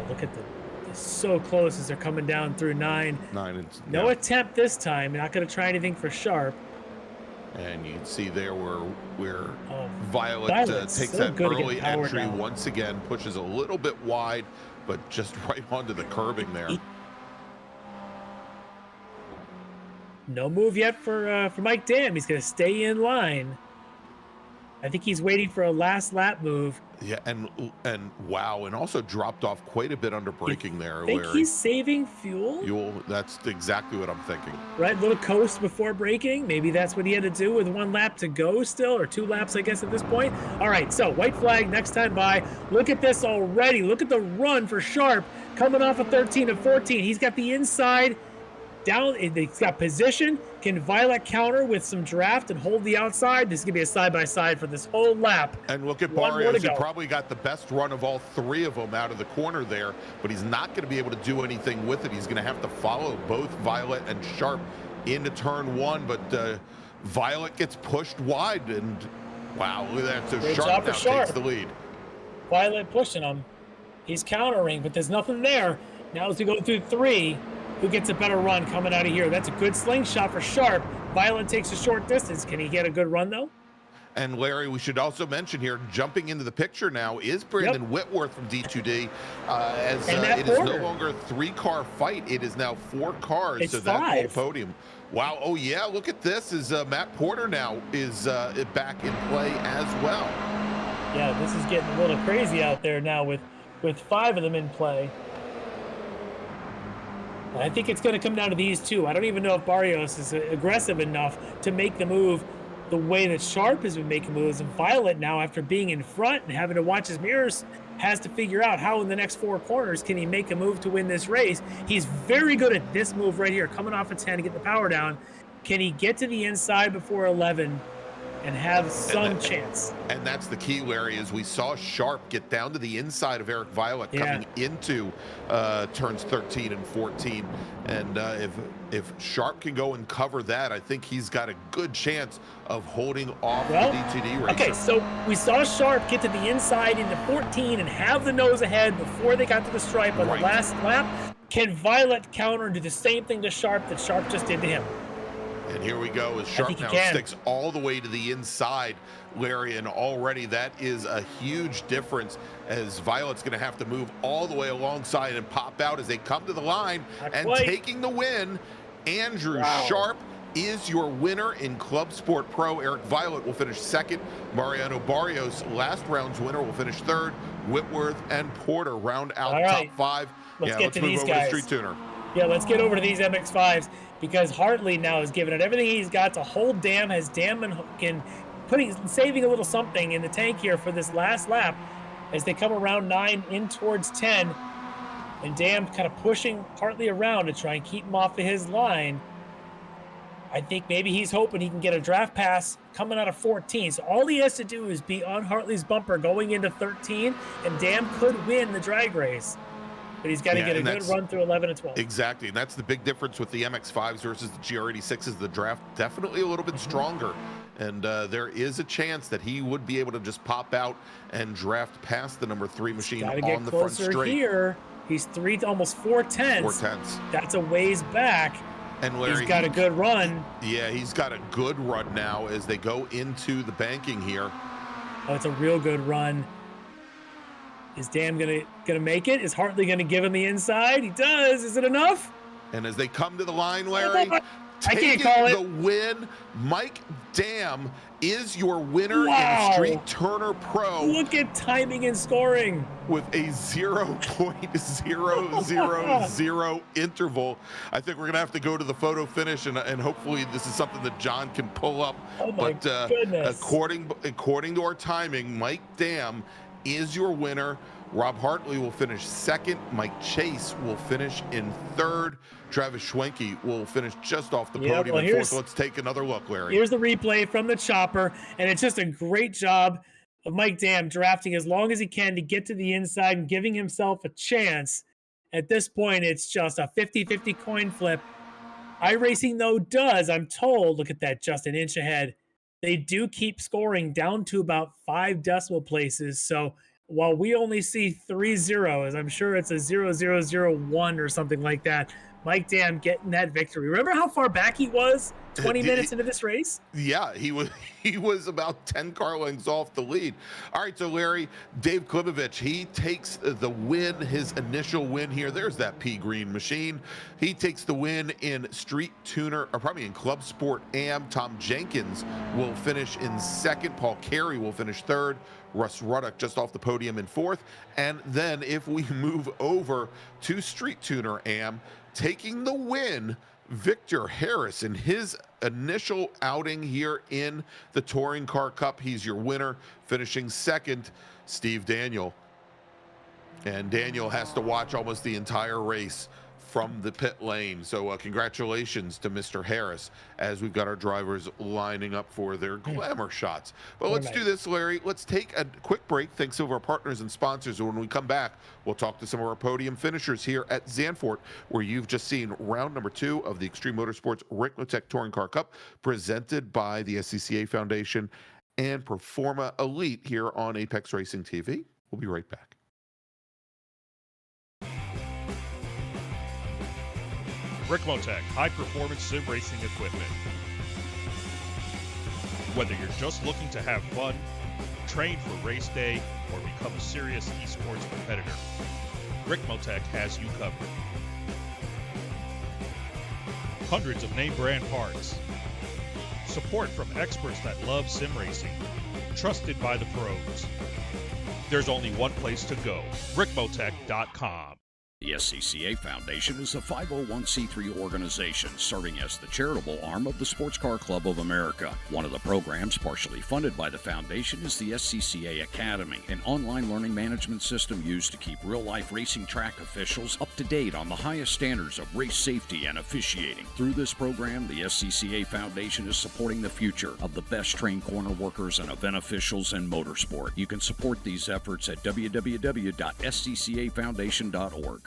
look at they're so close as they're coming down through 9. No attempt this time. Not going to try anything for Sharp. And you can see there where Violet takes that early entry once again, pushes a little bit wide, but just right onto the curbing there. No move yet for Mike Dam. He's going to stay in line. I think he's waiting for a last lap move. Yeah, and wow, and also dropped off quite a bit under braking there. Think he's saving fuel? That's exactly what I'm thinking. Right, little coast before braking. Maybe that's what he had to do with 1 lap to go still, or 2 laps, I guess, at this point. All right, so white flag next time by. Look at this already. Look at the run for Sharp coming off of 13 and 14. He's got the inside down. He's got position. Can Violet counter with some draft and hold the outside? This is going to be a side-by-side for this whole lap. And look at Barrios. He probably got the best run of all 3 of them out of the corner there, but he's not going to be able to do anything with it. He's going to have to follow both Violet and Sharp into turn 1, but Violet gets pushed wide, and wow, look at that. So Sharp now takes the lead. Violet pushing him. He's countering, but there's nothing there. Now as we go through 3, who gets a better run coming out of here? That's a good slingshot for Sharp. Violet takes a short distance. Can he get a good run, though? And Larry, we should also mention here, jumping into the picture now is Brandon Whitworth from D2D. It is no longer a 3-car fight. It is now 4 cars. It's so 5. That's the podium. Wow. Oh, yeah. Look at this. Matt Porter now is back in play as well. Yeah, this is getting a little crazy out there now with 5 of them in play. I think it's going to come down to these two. I don't even know if Barrios is aggressive enough to make the move the way that Sharp has been making moves. And Violet now, after being in front and having to watch his mirrors, has to figure out how in the next 4 corners can he make a move to win this race. He's very good at this move right here, coming off a 10 to get the power down. Can he get to the inside before 11 and have some chance? And that's the key, Larry, is we saw Sharp get down to the inside of Eric Violet coming into turns 13 and 14. And if Sharp can go and cover that, I think he's got a good chance of holding off the DTD racer. Okay, so we saw Sharp get to the inside into 14 and have the nose ahead before they got to the stripe on the last lap. Can Violet counter and do the same thing to Sharp that Sharp just did to him? And here we go as Sharp now sticks all the way to the inside, Larry, and already that is a huge difference as Violet's going to have to move all the way alongside and pop out as they come to the line. Taking the win, Andrew Sharp is your winner in Club Sport Pro. Eric Violet will finish second. Mariano Barrios, last round's winner, will finish third. Whitworth and Porter round out top 5. Let's move over to Street Tuner. Yeah, let's get over to these MX-5s because Hartley now is giving it everything he's got to hold Dam, has Dam and saving a little something in the tank here for this last lap as they come around 9 in towards 10. And Dam kind of pushing Hartley around to try and keep him off of his line. I think maybe he's hoping he can get a draft pass coming out of 14. So all he has to do is be on Hartley's bumper going into 13, and Dam could win the drag race. But he's got to get a good run through 11 and 12. Exactly, and that's the big difference with the MX-5s versus the GR86s. The draft definitely a little bit stronger, and there is a chance that he would be able to just pop out and draft past the number 3 machine on the front straight. Here, he's almost 4 tenths. 4 tenths. That's a ways back. And Larry, he's got a good run. Yeah, he's got a good run now as they go into the banking here. Oh, it's a real good run. Is Dam gonna make it? Is Hartley gonna give him the inside? He does. Is it enough? And as they come to the line, Larry, I can't call it. The win, Mike Dam is your winner in Street Turner Pro. Look at timing and scoring. With a 0.000 interval. I think we're going to have to go to the photo finish, and hopefully this is something that John can pull up. Oh my goodness. According to our timing, Mike Dam is your winner. Rob Hartley will finish second. Mike Chase will finish in third. Travis Schwenke will finish just off the podium in fourth. Let's take another look, Larry. Here's the replay from the chopper, and it's just a great job of Mike Dam drafting as long as he can to get to the inside and giving himself a chance. At this point, it's just a 50-50 coin flip. iRacing, though, does, I'm told, look at that, just an inch ahead. They do keep scoring down to about 5 decimal places, so while we only see 3 zeros, I'm sure it's a 0001 or something like that. Mike Dam getting that victory. Remember how far back he was 20 minutes into this race? Yeah, he was about 10 car lengths off the lead. All right, so Larry, Dave Klibovich, he takes the win, his initial win here. There's that pea green machine. He takes the win in Street Tuner, or probably in Club Sport Am. Tom Jenkins will finish in second. Paul Carey will finish third. Russ Ruddock just off the podium in fourth. And then if we move over to Street Tuner Am, taking the win, Victor Harris in his initial outing here in the Touring Car Cup. He's your winner, finishing second, Steve Daniel. And Daniel has to watch almost the entire race from the pit lane. So congratulations to Mr. Harris as we've got our drivers lining up for their glamour shots. But let's do this, Larry. Let's take a quick break. Thanks to our partners and sponsors. And when we come back, we'll talk to some of our podium finishers here at Zandvoort, where you've just seen round number 2 of the Extreme Motorsports Ricmotech Touring Car Cup, presented by the SCCA Foundation and Performa Elite here on Apex Racing TV. We'll be right back. Ricmotech, high-performance sim racing equipment. Whether you're just looking to have fun, train for race day, or become a serious esports competitor, Ricmotech has you covered. Hundreds of name-brand parts. Support from experts that love sim racing. Trusted by the pros. There's only one place to go, Ricmotech.com. The SCCA Foundation is a 501c3 organization serving as the charitable arm of the Sports Car Club of America. One of the programs partially funded by the foundation is the SCCA Academy, an online learning management system used to keep real-life racing track officials up to date on the highest standards of race safety and officiating. Through this program, the SCCA Foundation is supporting the future of the best trained corner workers and event officials in motorsport. You can support these efforts at www.sccafoundation.org.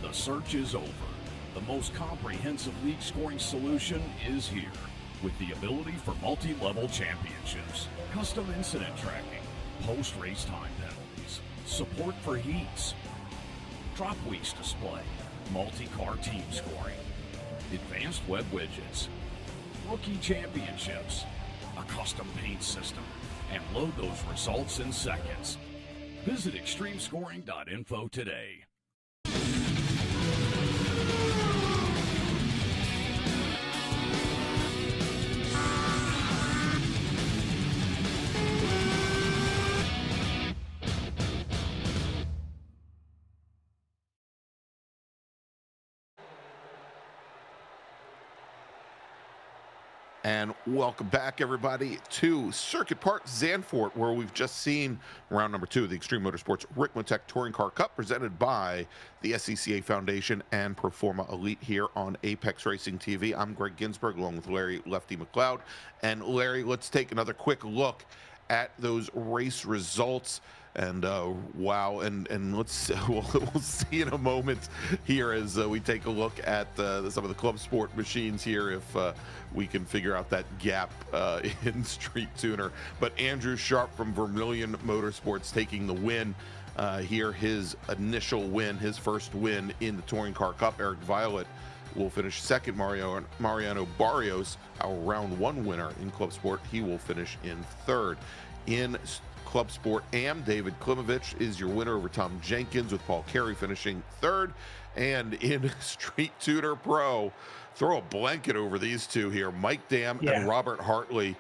The search is over. The most comprehensive league scoring solution is here, with the ability for multi-level championships, custom incident tracking, post-race time penalties, support for heats, drop weeks display, multi-car team scoring, advanced web widgets, rookie championships, a custom paint system, and load those results in seconds. Visit extremescoring.info today. And welcome back, everybody, to Circuit Park Zandvoort, where we've just seen round number 2 of the Extreme Motorsports Ricmotech Touring Car Cup, presented by the SCCA Foundation and Proforma Elite here on Apex Racing TV. I'm Greg Ginsburg, along with Larry Lefty McLeod. And Larry, let's take another quick look at those race results. And wow, and let's we'll see in a moment here as we take a look at some of the club sport machines here, if we can figure out that gap in Street Tuner. But Andrew Sharp from Vermilion Motorsports taking the win here, his initial win, his first win in the Touring Car Cup. Eric Violet will finish second. Mariano Barrios, our round 1 winner in club sport, he will finish in third. In Club Sport Am, David Klimovich is your winner over Tom Jenkins, with Paul Carey finishing third. And in Street Tuner Pro, throw a blanket over these two here, Mike Dam and Robert Hartley,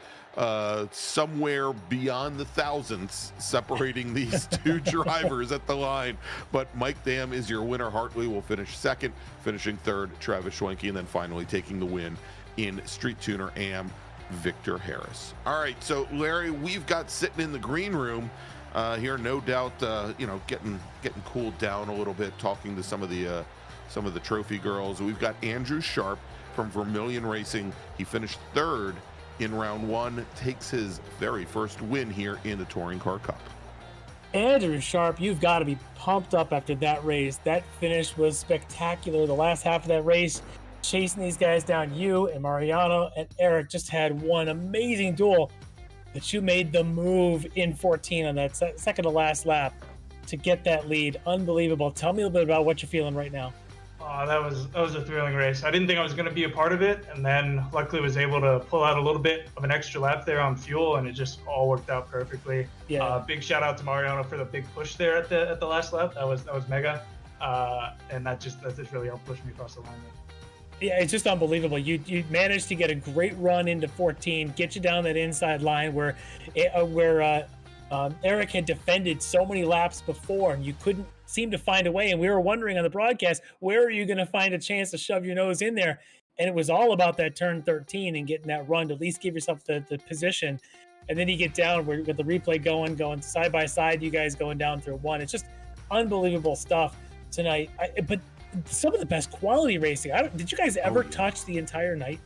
somewhere beyond the thousands separating these two drivers at the line. But Mike Dam is your winner. Hartley will finish second, finishing third, Travis Schwenke, and then finally taking the win in Street Tuner Am, Victor Harris. All right, so Larry, we've got sitting in the green room here, no doubt, getting cooled down a little bit, talking to some of the trophy girls. We've got Andrew Sharp from Vermilion Racing. He finished third in round 1, takes his very first win here in the Touring Car Cup. Andrew Sharp, you've got to be pumped up after that race. That finish was spectacular. The last half of that race, chasing these guys down, you and Mariano and Eric just had one amazing duel, but you made the move in 14 on that second to last lap to get that lead. Unbelievable. Tell me a little bit about what you're feeling right now. That was a thrilling race. I didn't think I was going to be a part of it, and then luckily was able to pull out a little bit of an extra lap there on fuel, and it just all worked out perfectly. Big shout out to Mariano for the big push there at the last lap. That was mega, and that just really helped push me across the line there. Yeah, it's just unbelievable. You managed to get a great run into 14, get you down that inside line where Eric had defended so many laps before, and you couldn't seem to find a way. And we were wondering on the broadcast, where are you going to find a chance to shove your nose in there? And it was all about that turn 13 and getting that run to at least give yourself the position. And then you get down where you got the replay going side by side, you guys going down through 1. It's just unbelievable stuff tonight. But some of the best quality racing. Did you guys ever touch the entire night?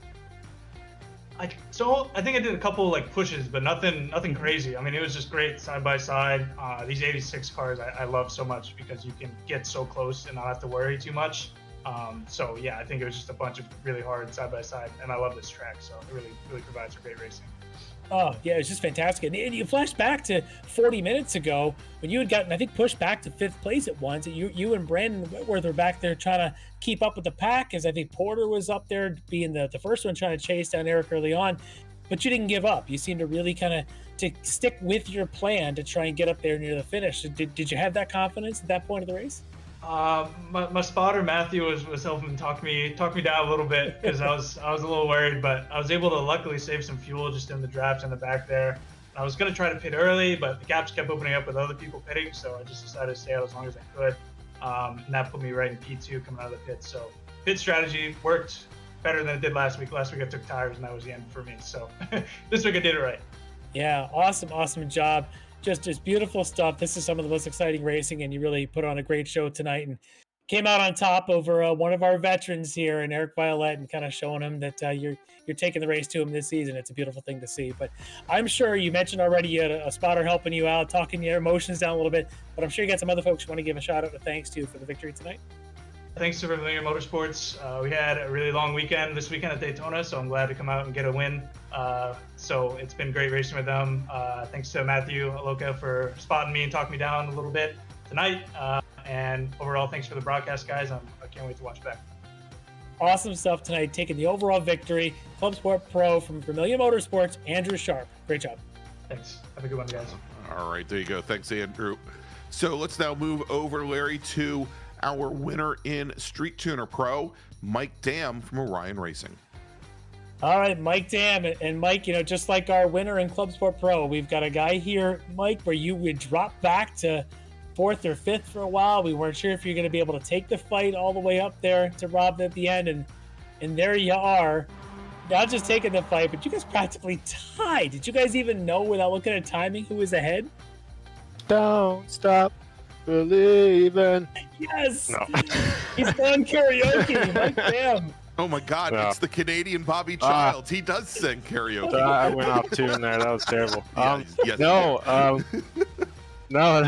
I think I did a couple pushes, but nothing crazy. I mean, it was just great side by side. These 86 cars I love so much because you can get so close and not have to worry too much. So yeah, I think it was just a bunch of really hard side by side, and I love this track, so it really provides for great racing. Oh yeah, it's just fantastic. And you flash back to 40 minutes ago when you had gotten, I think, pushed back to 5th place at once. You and Brandon Whitworth were back there trying to keep up with the pack, as I think Porter was up there being the first one trying to chase down Eric early on. But you didn't give up. You seemed to really kind of to stick with your plan to try and get up there near the finish. Did you have that confidence at that point of the race? My spotter Matthew was helping talk me down a little bit because I was a little worried, but I was able to luckily save some fuel just in the draft in the back there. I was going to try to pit early, but the gaps kept opening up with other people pitting, so I just decided to stay out as long as I could, and that put me right in P2 coming out of the pit. So pit strategy worked better than it did last week. Last week I took tires and that was the end for me. So this week I did it right. Yeah, awesome job. Just beautiful stuff. This is some of the most exciting racing, and you really put on a great show tonight and came out on top over one of our veterans here, and Eric Violette, and kind of showing him that you're taking the race to him this season. It's a beautiful thing to see. But I'm sure you mentioned already you had a spotter helping you out, talking your emotions down a little bit, but I'm sure you got some other folks you want to give a shout out and thanks to for the victory tonight. Thanks to Familiar Motorsports. We had a really long weekend this weekend at Daytona, so I'm glad to come out and get a win. So it's been great racing with them. Thanks to Matthew Aloka for spotting me and talking me down a little bit tonight. And overall, thanks for the broadcast, guys. I can't wait to watch back. Awesome stuff tonight, taking the overall victory. Club Sport Pro from Vermilion Motorsports, Andrew Sharp. Great job. Thanks. Have a good one, guys. All right, there you go. Thanks, Andrew. So let's now move over, Larry, to our winner in Street Tuner Pro, Mike Dam from Orion Racing. All right, Mike Dam. And Mike, just like our winner in Club Sport Pro, we've got a guy here, Mike, where you would drop back to 4th or 5th for a while. We weren't sure if you're going to be able to take the fight all the way up there to Rob at the end. And there you are, not just taking the fight, but you guys practically tied. Did you guys even know without looking at timing who was ahead? Don't stop believing. Yes. No. He's done karaoke. Mike Dam. Oh my God, no. It's the Canadian Bobby Childs. He does sing karaoke. I went off tune there. That was terrible. Yes, no, no,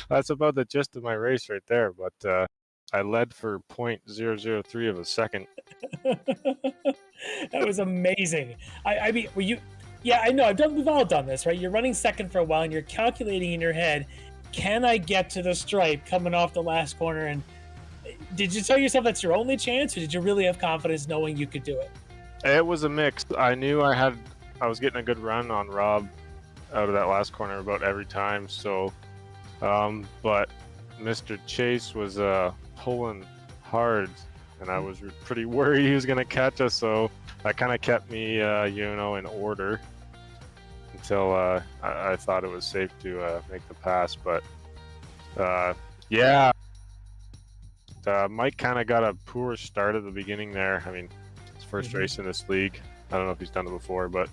that's about the gist of my race right there. But I led for 0.003 of a second. That was amazing. I mean, were you? Yeah, I know. We've all done this, right? You're running second for a while, and you're calculating in your head, can I get to the stripe coming off the last corner? And did you tell yourself that's your only chance, or did you really have confidence knowing you could do it? It was a mix. I knew I was getting a good run on Rob out of that last corner about every time. So, but Mr. Chase was pulling hard, and I was pretty worried he was going to catch us. So that kind of kept me, in order until I thought it was safe to make the pass. But yeah. Mike kind of got a poor start at the beginning there. I mean, his first race in this league. I don't know if he's done it before, but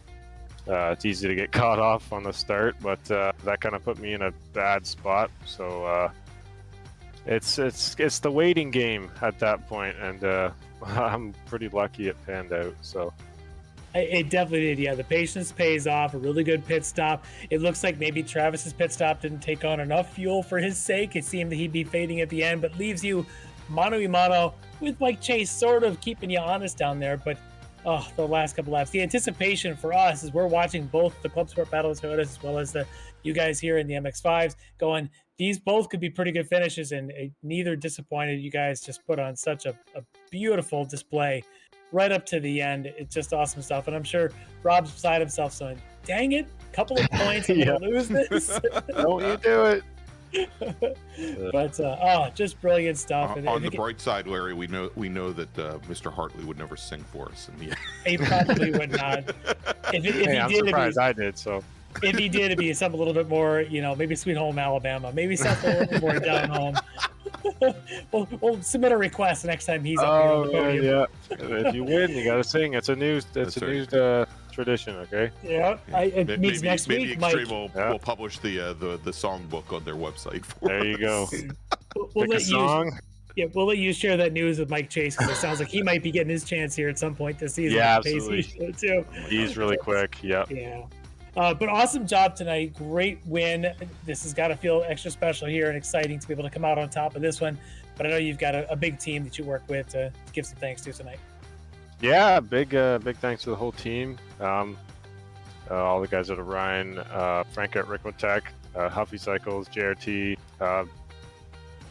it's easy to get caught off on the start. But that kind of put me in a bad spot. So it's the waiting game at that point, and I'm pretty lucky it panned out. So. It definitely did, yeah. The patience pays off. A really good pit stop. It looks like maybe Travis's pit stop didn't take on enough fuel for his sake. It seemed that he'd be fading at the end, but leaves you mano-a-mano with Mike Chase sort of keeping you honest down there. But the last couple laps, the anticipation for us is we're watching both the Club Sport Battle Toyotas as well as you guys here in the MX-5s going, these both could be pretty good finishes, and neither disappointed. You guys just put on such a beautiful display right up to the end. It's just awesome stuff. And I'm sure Rob's beside himself saying, dang it, couple of points, I'm going to lose this. Don't you do it. But just brilliant stuff. On the bright side, Larry, we know that Mr. Hartley would never sing for us in the end. He probably would not. I'm surprised I did. So if he did, it'd be something a little bit more, maybe Sweet Home Alabama, maybe something a little more down home. We'll submit a request next time he's up here on the podium. Yeah. If you win, you gotta sing. It's a new tradition. Okay. Yeah. It means next maybe week, Extreme will publish the songbook on their website for There you go. We'll let we'll let you share that news with Mike Chase, because it sounds like he might be getting his chance here at some point this season. Yeah, absolutely. Too. He's really quick. Yep. Yeah. But awesome job tonight. Great win. This has got to feel extra special here and exciting to be able to come out on top of this one. but I know you've got a big team that you work with to give some thanks to tonight. Yeah, big thanks to the whole team. All the guys at Orion, Frank at Ricmotech, Huffy Cycles, JRT.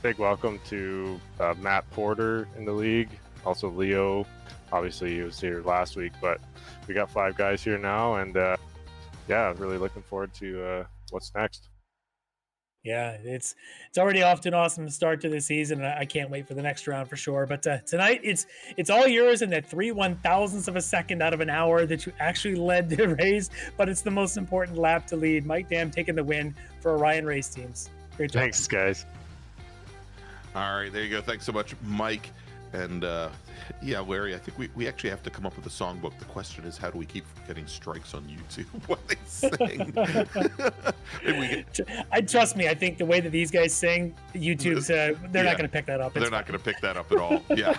Big welcome to Matt Porter in the league, also Leo. Obviously, he was here last week, but we got 5 guys here now, and yeah, really looking forward to what's next. Yeah, it's already off to an awesome start to the season, and I can't wait for the next round for sure. But tonight, it's all yours in that 3/1000th of a second out of an hour that you actually led the race, but it's the most important lap to lead. Mike Dam taking the win for Orion Race Teams. Great job. Thanks, guys. All right, there you go. Thanks so much, Mike. And yeah, Larry, I think we actually have to come up with a songbook. The question is, how do we keep getting strikes on YouTube when they sing? I trust me. I think the way that these guys sing, YouTube's they're not going to pick that up. They're not going to pick that up at all. Yeah.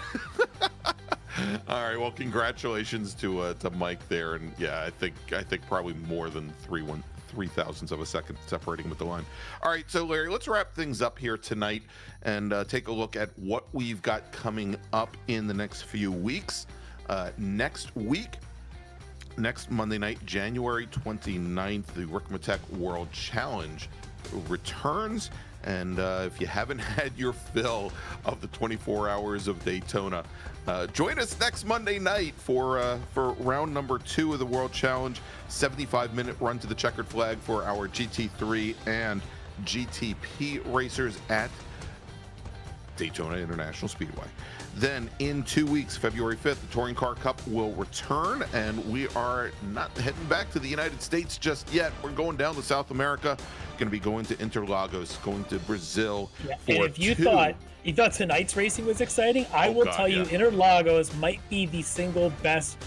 All right. Well, congratulations to Mike there, and yeah, I think probably more than 3/1000th of a second separating him with the line. All right, so Larry, let's wrap things up here tonight and take a look at what we've got coming up in the next few weeks. Next week, next Monday night, January 29th, the Ricmotech World Challenge returns. And if you haven't had your fill of the 24 hours of Daytona, join us next Monday night for round number 2 of the World Challenge, 75-minute run to the checkered flag for our GT3 and GTP racers at Daytona International Speedway. Then in 2 weeks, February 5th, the Touring Car Cup will return, and we are not heading back to the United States just yet. We're going down to South America, going to be going to Interlagos, going to Brazil. Yeah. And if you thought tonight's racing was exciting, I will tell you Interlagos might be the single best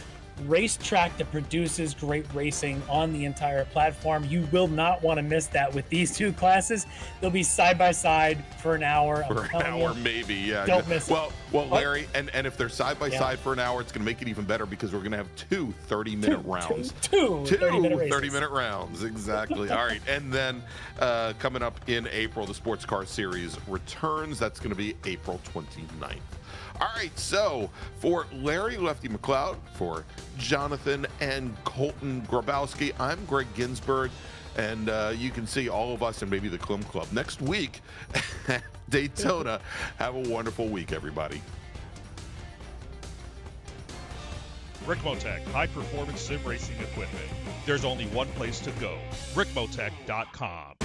racetrack that produces great racing on the entire platform. You will not want to miss that with these two classes. They'll be side by side for an hour. For an hour, maybe, yeah. Don't miss it. Well, Larry, and if they're side by side for an hour, it's going to make it even better because we're going to have 2 30-minute rounds. Two 30-minute rounds, exactly. All right, and then coming up in April, the Sports Car Series returns. That's going to be April 29th. All right, so for Larry Lefty McLeod, for Jonathan and Colton Grabowski, I'm Greg Ginsburg, and you can see all of us and maybe the Klim Club next week at Daytona. Have a wonderful week, everybody. Ricmotech, high-performance sim racing equipment. There's only one place to go, ricmotech.com.